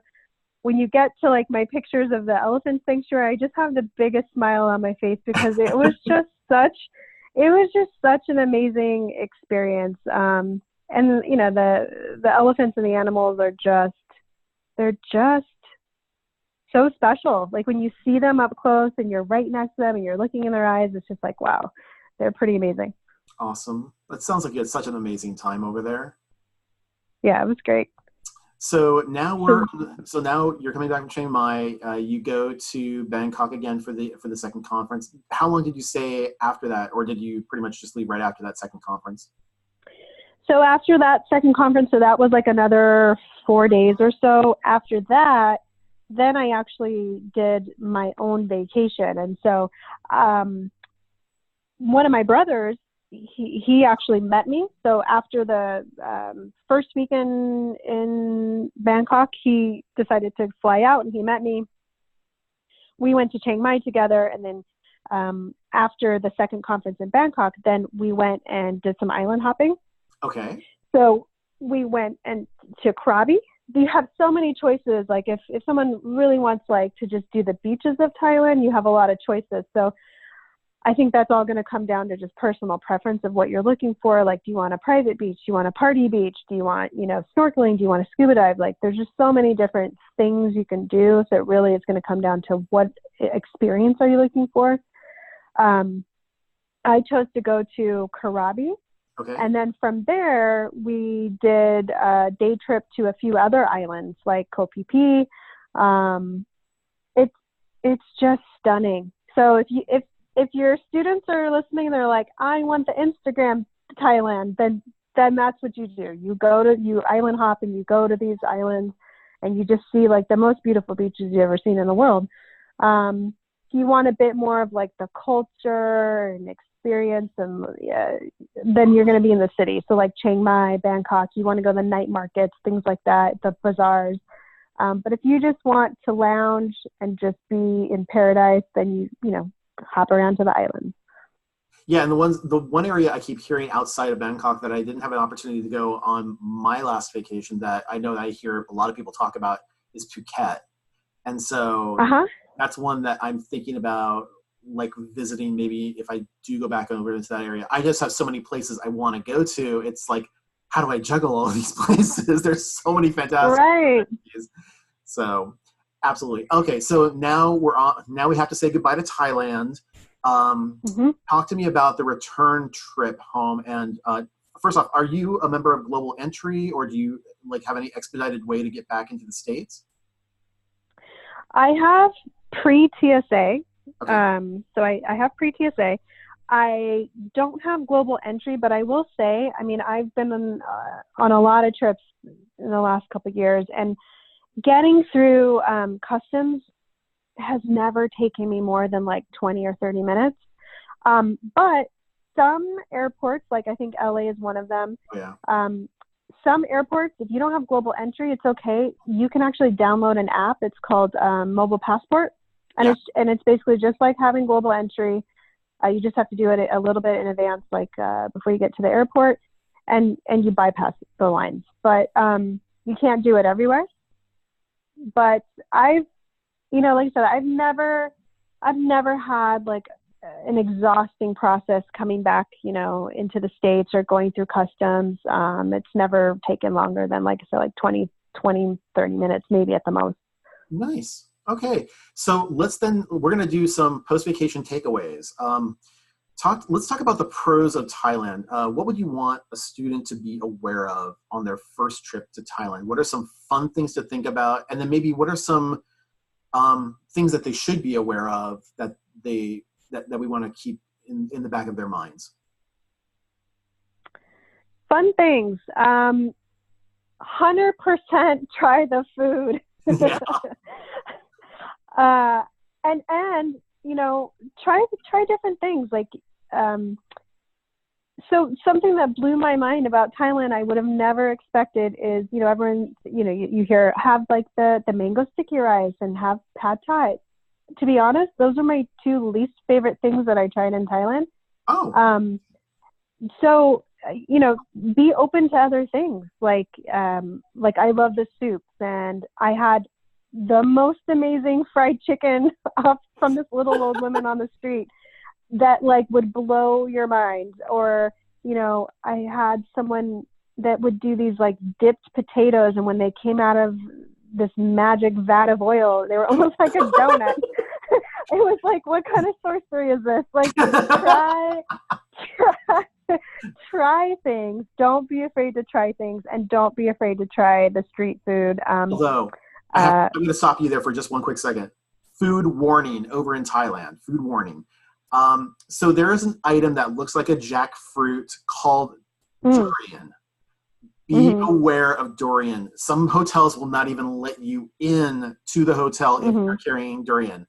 Speaker 2: get to like my pictures of the elephant sanctuary, I just have the biggest smile on my face, because it was just such an amazing experience. And you know, the elephants and the animals are they're just so special. Like when you see them up close and you're right next to them and you're looking in their eyes, it's just like, wow, they're pretty amazing.
Speaker 1: Awesome. That sounds like you had such an amazing time over there.
Speaker 2: Yeah, it was great.
Speaker 1: So now now you're coming back from Chiang Mai. You go to Bangkok again for the second conference. How long did you stay after that, or did you pretty much just leave right after that second conference?
Speaker 2: So after that second conference, so that was like another 4 days or so. After that, then I actually did my own vacation. And so one of my brothers, he actually met me. So after the first weekend in Bangkok, he decided to fly out and he met me. We went to Chiang Mai together. And then after the second conference in Bangkok, then we went and did some island hopping.
Speaker 1: Okay.
Speaker 2: So we went to Krabi. You have so many choices. Like if someone really wants like to just do the beaches of Thailand, you have a lot of choices. So I think that's all going to come down to just personal preference of what you're looking for. Like, do you want a private beach? Do you want a party beach? Do you want, you know, snorkeling? Do you want to scuba dive? Like, there's just so many different things you can do. So it really is going to come down to what experience are you looking for. I chose to go to Krabi.
Speaker 1: Okay.
Speaker 2: And then from there, we did a day trip to a few other islands like Koh Phi Phi. It's just stunning. So if your students are listening, they're like, I want the Instagram Thailand, then that's what you do. You island hop and you go to these islands and you just see like the most beautiful beaches you've ever seen in the world. If you want a bit more of like the culture and experience, and then you're going to be in the city. So like Chiang Mai, Bangkok, you want to go to the night markets, things like that, the bazaars. But if you just want to lounge and just be in paradise, then you know, hop around to the islands.
Speaker 1: Yeah, and the one area I keep hearing outside of Bangkok that I didn't have an opportunity to go on my last vacation that I know that I hear a lot of people talk about is Phuket. And so that's one that I'm thinking about, like visiting, maybe if I do go back over into that area. I just have so many places I want to go to. It's like, how do I juggle all of these places? There's so many fantastic places. So absolutely. Okay, so now we have to say goodbye to Thailand. Talk to me about the return trip home. And first off, are you a member of Global Entry, or do you like have any expedited way to get back into the States?
Speaker 2: I have pre-TSA.
Speaker 1: Okay.
Speaker 2: So I have pre-TSA. I don't have Global Entry, but I will say, I mean, I've been on a lot of trips in the last couple of years, and getting through customs has never taken me more than like 20 or 30 minutes. But some airports, like I think LA is one of them.
Speaker 1: Oh, yeah.
Speaker 2: Some airports, if you don't have Global Entry, it's okay. You can actually download an app. It's called Mobile Passport. And it's basically just like having Global Entry. You just have to do it a little bit in advance, like before you get to the airport, and you bypass the lines. But you can't do it everywhere. But like I said, I've never had like an exhausting process coming back, into the States or going through customs. It's never taken longer than, like I said, like 20, 30 minutes, maybe at the most.
Speaker 1: Nice. Okay. So we're going to do some post-vacation takeaways. Let's talk about the pros of Thailand. What would you want a student to be aware of on their first trip to Thailand? What are some fun things to think about? And then maybe what are some things that they should be aware of that we want to keep in the back of their minds?
Speaker 2: Fun things. 100% try the food.
Speaker 1: Yeah.
Speaker 2: And you know, try different things. Like, so something that blew my mind about Thailand, I would have never expected is, you know, everyone, you know, you hear have like the mango sticky rice and have pad thai. To be honest, those are my two least favorite things that I tried in Thailand.
Speaker 1: Oh.
Speaker 2: So, you know, be open to other things. Like I love the soups, and I had the most amazing fried chicken up from this little old woman on the street that like would blow your mind. Or, you know, I had someone that would do these like dipped potatoes, and when they came out of this magic vat of oil, they were almost like a donut. It was like, what kind of sorcery is this? Like, try things. Don't be afraid to try things, and don't be afraid to try the street food.
Speaker 1: Although, I'm going to stop you there for just one quick second. Food warning over in Thailand. Food warning. So there is an item that looks like a jackfruit called durian. Be aware of durian. Some hotels will not even let you in to the hotel if you're carrying durian.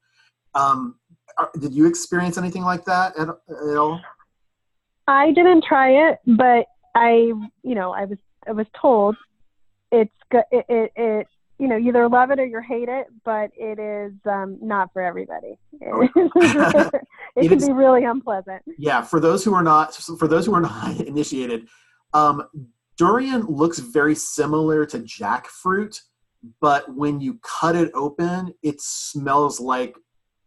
Speaker 1: Did you experience anything like that at all?
Speaker 2: I didn't try it, but I was told it's good. It you know, either love it or you hate it, but it is not for everybody. It can be really unpleasant.
Speaker 1: Yeah, for those who are not initiated, durian looks very similar to jackfruit, but when you cut it open, it smells like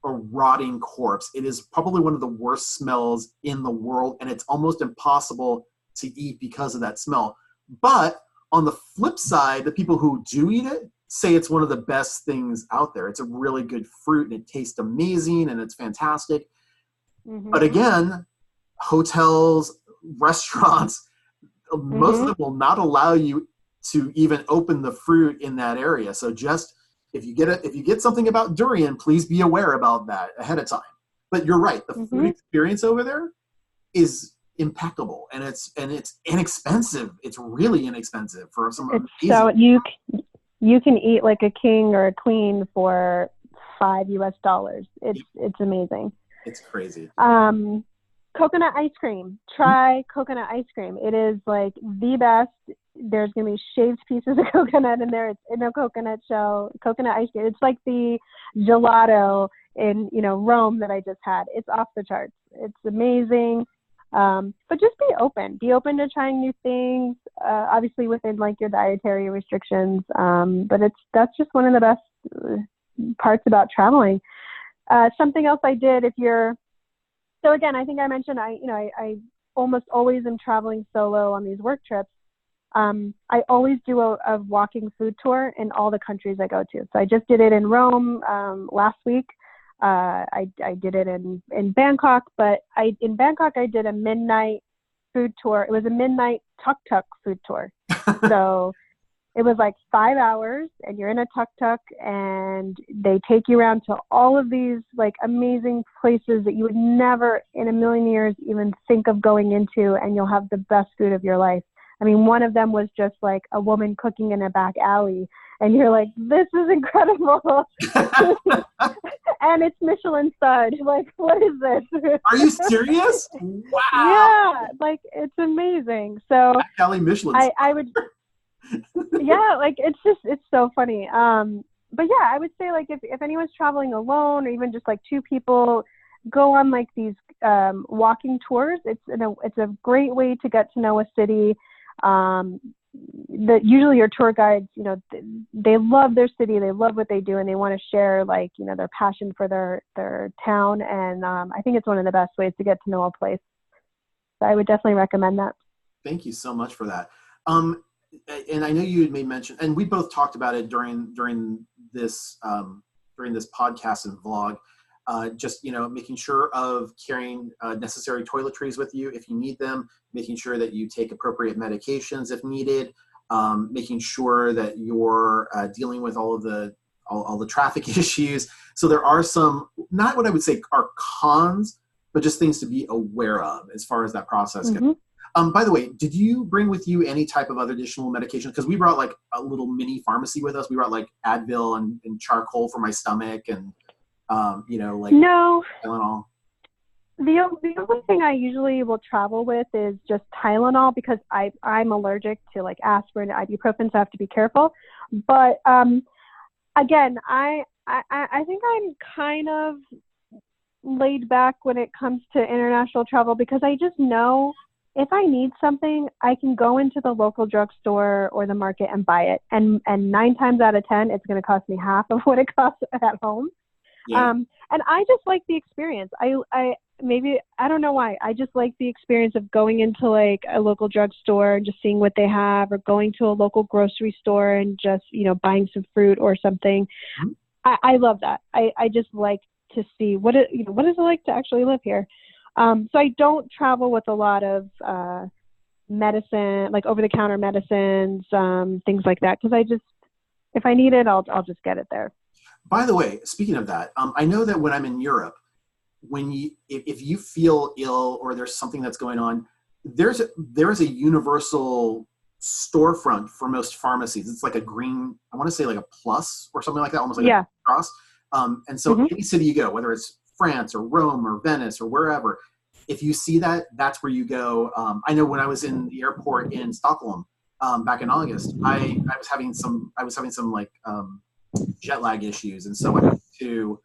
Speaker 1: a rotting corpse. It is probably one of the worst smells in the world, and it's almost impossible to eat because of that smell. But on the flip side, the people who do eat it say it's one of the best things out there. It's a really good fruit, and it tastes amazing, and it's fantastic. But again, hotels, restaurants, most of them will not allow you to even open the fruit in that area. So just if you get something about durian, please be aware about that ahead of time. But you're right, the food experience over there is impeccable, and it's inexpensive. It's really inexpensive for some.
Speaker 2: So you can eat like a king or a queen for $5. It's amazing.
Speaker 1: It's crazy.
Speaker 2: Coconut ice cream. Try coconut ice cream. It is like the best. There's going to be shaved pieces of coconut in there. It's in a coconut shell. Coconut ice cream. It's like the gelato in, you know, Rome that I just had. It's off the charts. It's amazing. But just be open. Be open to trying new things. Obviously within like your dietary restrictions. But that's just one of the best parts about traveling. Something else I did, so again, I think I mentioned I almost always am traveling solo on these work trips. I always do a walking food tour in all the countries I go to. So I just did it in Rome last week. I did it in Bangkok, but in Bangkok I did a midnight food tour. It was a midnight tuk-tuk food tour. So it was like 5 hours, and you're in a tuk-tuk, and they take you around to all of these like amazing places that you would never in a million years even think of going into, and you'll have the best food of your life. I mean, one of them was just like a woman cooking in a back alley, and you're like, this is incredible. And it's Michelin starred. Like, what is this?
Speaker 1: Are you serious? Wow.
Speaker 2: Yeah, like it's amazing. So
Speaker 1: back alley Michelin.
Speaker 2: I would. Yeah, like it's so funny. But yeah, I would say like if anyone's traveling alone, or even just like two people, go on like these walking tours. It's a great way to get to know a city. Usually your tour guides, you know, they love their city, they love what they do, and they want to share like, you know, their passion for their town. And I think it's one of the best ways to get to know a place. So I would definitely recommend that.
Speaker 1: Thank you so much for that. And I know you had made mention, and we both talked about it during this podcast and vlog. Just, you know, making sure of carrying necessary toiletries with you if you need them, making sure that you take appropriate medications if needed, making sure that you're dealing with all the traffic issues. So there are some, not what I would say are cons, but just things to be aware of as far as that process goes. By the way, did you bring with you any type of other additional medication? Because we brought like a little mini pharmacy with us. We brought like Advil and charcoal for my stomach and, like
Speaker 2: No.
Speaker 1: Tylenol.
Speaker 2: The only thing I usually will travel with is just Tylenol because I'm allergic to like aspirin, ibuprofen, so I have to be careful. But again, I think I'm kind of laid back when it comes to international travel because I just know if I need something, I can go into the local drugstore or the market and buy it. And 9 times out of 10, it's going to cost me half of what it costs at home.
Speaker 1: Yeah.
Speaker 2: And I just like the experience. I don't know why. I just like the experience of going into like a local drugstore and just seeing what they have, or going to a local grocery store and just, buying some fruit or something. Mm-hmm. I love that. I just like to see what is it like to actually live here. So I don't travel with a lot of medicine, like over-the-counter medicines, things like that, because if I need it, I'll just get it there.
Speaker 1: By the way, speaking of that, I know that when I'm in Europe, if you feel ill or there's something that's going on, there's a universal storefront for most pharmacies. It's like a green, I want to say like a plus or something like that, almost like a cross. And so any city you go, whether it's France or Rome or Venice or wherever, if you see that, that's where you go. I know when I was in the airport in Stockholm back in August, I was having some like jet lag issues, and so I went to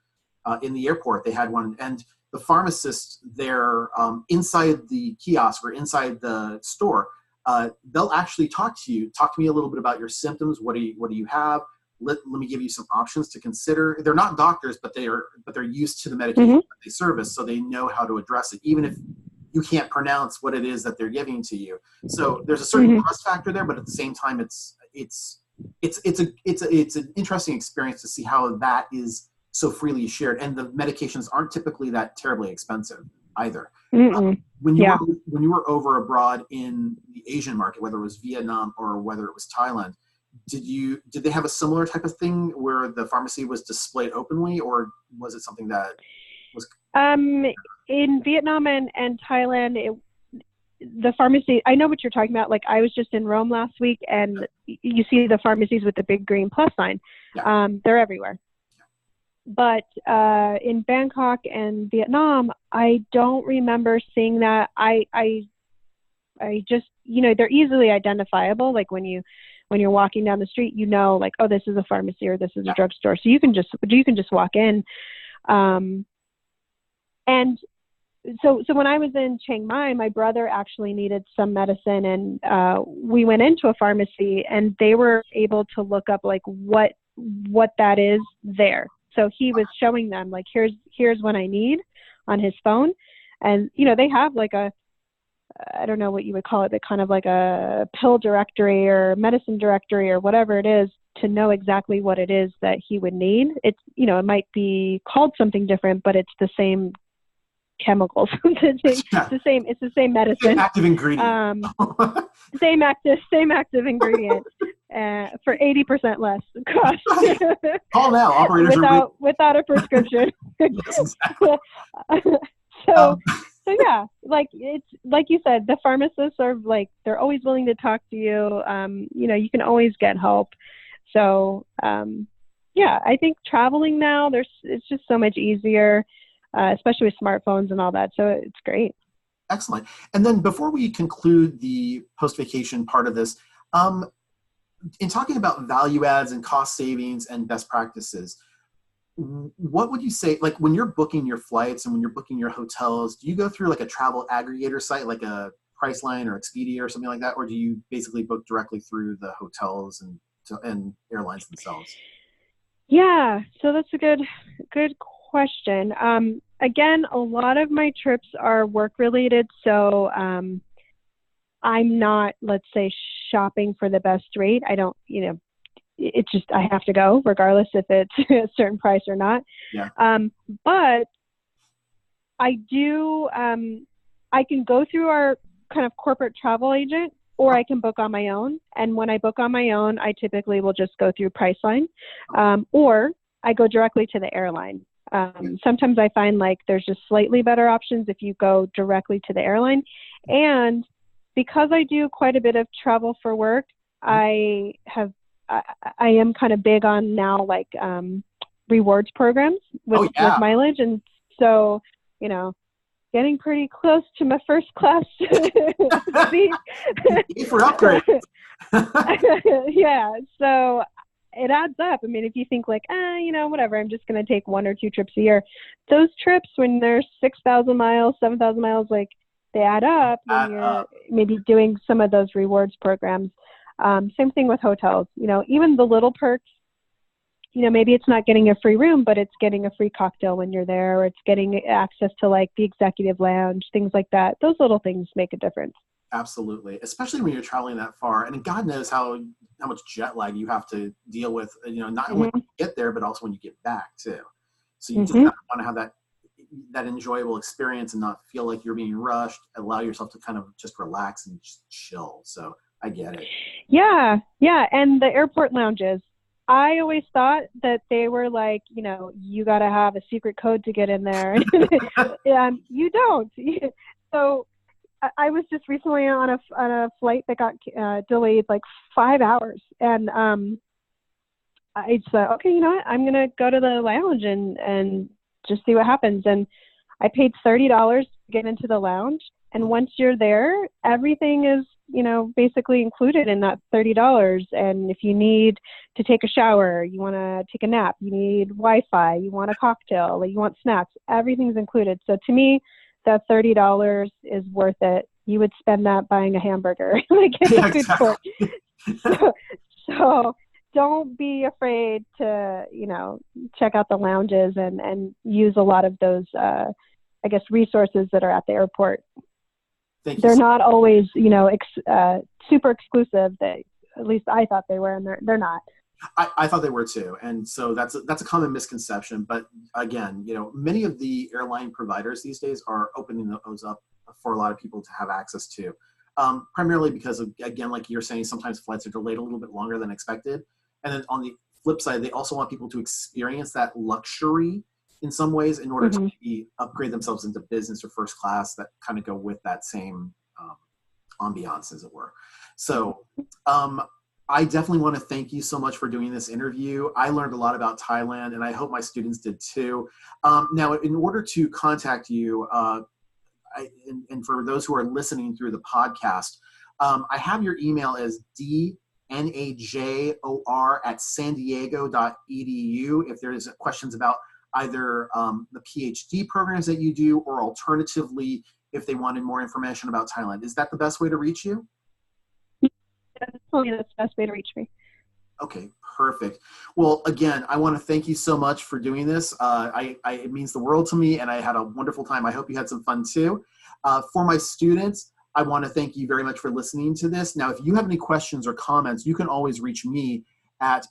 Speaker 1: in the airport, they had one, and the pharmacist there inside the kiosk or inside the store, they'll actually talk to me a little bit about your symptoms. What do you have? Let me give you some options to consider. They're not doctors, but they're used to the medication that they service, so they know how to address it, even if you can't pronounce what it is that they're giving to you. So there's a certain trust factor there, but at the same time, it's an interesting experience to see how that is so freely shared, and the medications aren't typically that terribly expensive either. When you were over abroad in the Asian market, whether it was Vietnam or whether it was Thailand, did they have a similar type of thing where the pharmacy was displayed openly, or was it something that was?
Speaker 2: In Vietnam and Thailand, the pharmacy, I know what you're talking about. Like, I was just in Rome last week, and you see the pharmacies with the big green plus sign. Yeah. They're everywhere. But in Bangkok and Vietnam, I don't remember seeing that. I just, they're easily identifiable. Like when you're walking down the street, like, oh, this is a pharmacy or this is a drugstore. So you can just walk in. And so when I was in Chiang Mai, my brother actually needed some medicine, and we went into a pharmacy, and they were able to look up like what that is there. So he was showing them like, here's what I need on his phone. And, they have like I don't know what you would call it, but kind of like a pill directory or medicine directory or whatever it is, to know exactly what it is that he would need. It's, it might be called something different, but it's the same chemicals. It's the same medicine.
Speaker 1: Same active ingredient.
Speaker 2: same active ingredient for 80% less cost.
Speaker 1: Call now, operators.
Speaker 2: Without a prescription.
Speaker 1: Yes, exactly.
Speaker 2: So yeah, like it's like you said, the pharmacists are like, they're always willing to talk to you. You can always get help. So I think traveling now, it's just so much easier, especially with smartphones and all that. So it's great.
Speaker 1: Excellent. And then before we conclude the post-vacation part of this, in talking about value adds and cost savings and best practices, what would you say, like when you're booking your flights and when you're booking your hotels, do you go through like a travel aggregator site like a Priceline or Expedia or something like that? Or do you basically book directly through the hotels and airlines themselves?
Speaker 2: Yeah, so that's a good question. Again, a lot of my trips are work related, so I'm not, let's say, shopping for the best rate. I don't, it's just, I have to go regardless if it's a certain price or not.
Speaker 1: Yeah.
Speaker 2: But I do, I can go through our kind of corporate travel agent, or I can book on my own. And when I book on my own, I typically will just go through Priceline, or I go directly to the airline. Sometimes I find like there's just slightly better options if you go directly to the airline. And because I do quite a bit of travel for work, I am kind of big on now, like, rewards programs with mileage. And so, you know, getting pretty close to my first class seat.
Speaker 1: For upgrades.
Speaker 2: Yeah. So it adds up. I mean, if you think like, you know, whatever, I'm just going to take 1 or 2 trips a year. Those trips, when they're 6,000 miles, 7,000 miles, like, they add up when you're maybe doing some of those rewards programs. Same thing with hotels. You know, even the little perks, you know, maybe it's not getting a free room, but it's getting a free cocktail when you're there, or it's getting access to like the executive lounge, things like that. Those little things make a difference.
Speaker 1: Absolutely. Especially when you're traveling that far. And God knows how much jet lag you have to deal with, you know, not only when you get there, but also when you get back too. So you just want to have that enjoyable experience and not feel like you're being rushed. Allow yourself to kind of just relax and just chill. So I get it.
Speaker 2: Yeah. Yeah. And the airport lounges, I always thought that they were like, you know, you got to have a secret code to get in there. You don't. So I was just recently on a flight that got delayed like 5 hours. And I said, okay, you know what? I'm going to go to the lounge and just see what happens. And I paid $30 to get into the lounge. And once you're there, everything is, you know, basically included in that $30. And if you need to take a shower, you want to take a nap, you need Wi-Fi, you want a cocktail, you want snacks, everything's included. So to me, that $30 is worth it. You would spend that buying a hamburger like in a food court. So don't be afraid to, you know, check out the lounges and use a lot of those, I guess, resources that are at the airport. They're not always, you know, super exclusive. At least I thought they were, and they're not.
Speaker 1: I thought they were too, and so that's a common misconception. But again, you know, many of the airline providers these days are opening those up for a lot of people to have access to, primarily because of, again, like you're saying, sometimes flights are delayed a little bit longer than expected, and then on the flip side, they also want people to experience that luxury in some ways in order to maybe upgrade themselves into business or first class that kind of go with that same ambiance, as it were. So I definitely want to thank you so much for doing this interview. I learned a lot about Thailand, and I hope my students did too. Now, in order to contact you, and for those who are listening through the podcast, I have your email as dnajor@sandiego.edu if there's questions about either the PhD programs that you do, or alternatively, if they wanted more information about Thailand. Is that the best way to reach you?
Speaker 2: Definitely, that's the best way to reach me.
Speaker 1: Okay, perfect. Well, again, I want to thank you so much for doing this. It means the world to me, and I had a wonderful time. I hope you had some fun too. For my students, I want to thank you very much for listening to this. Now, if you have any questions or comments, you can always reach me at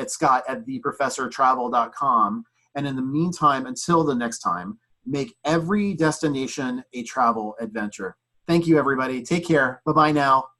Speaker 1: Scott at theprofessortravel.com. And in the meantime, until the next time, make every destination a travel adventure. Thank you, everybody. Take care. Bye-bye now.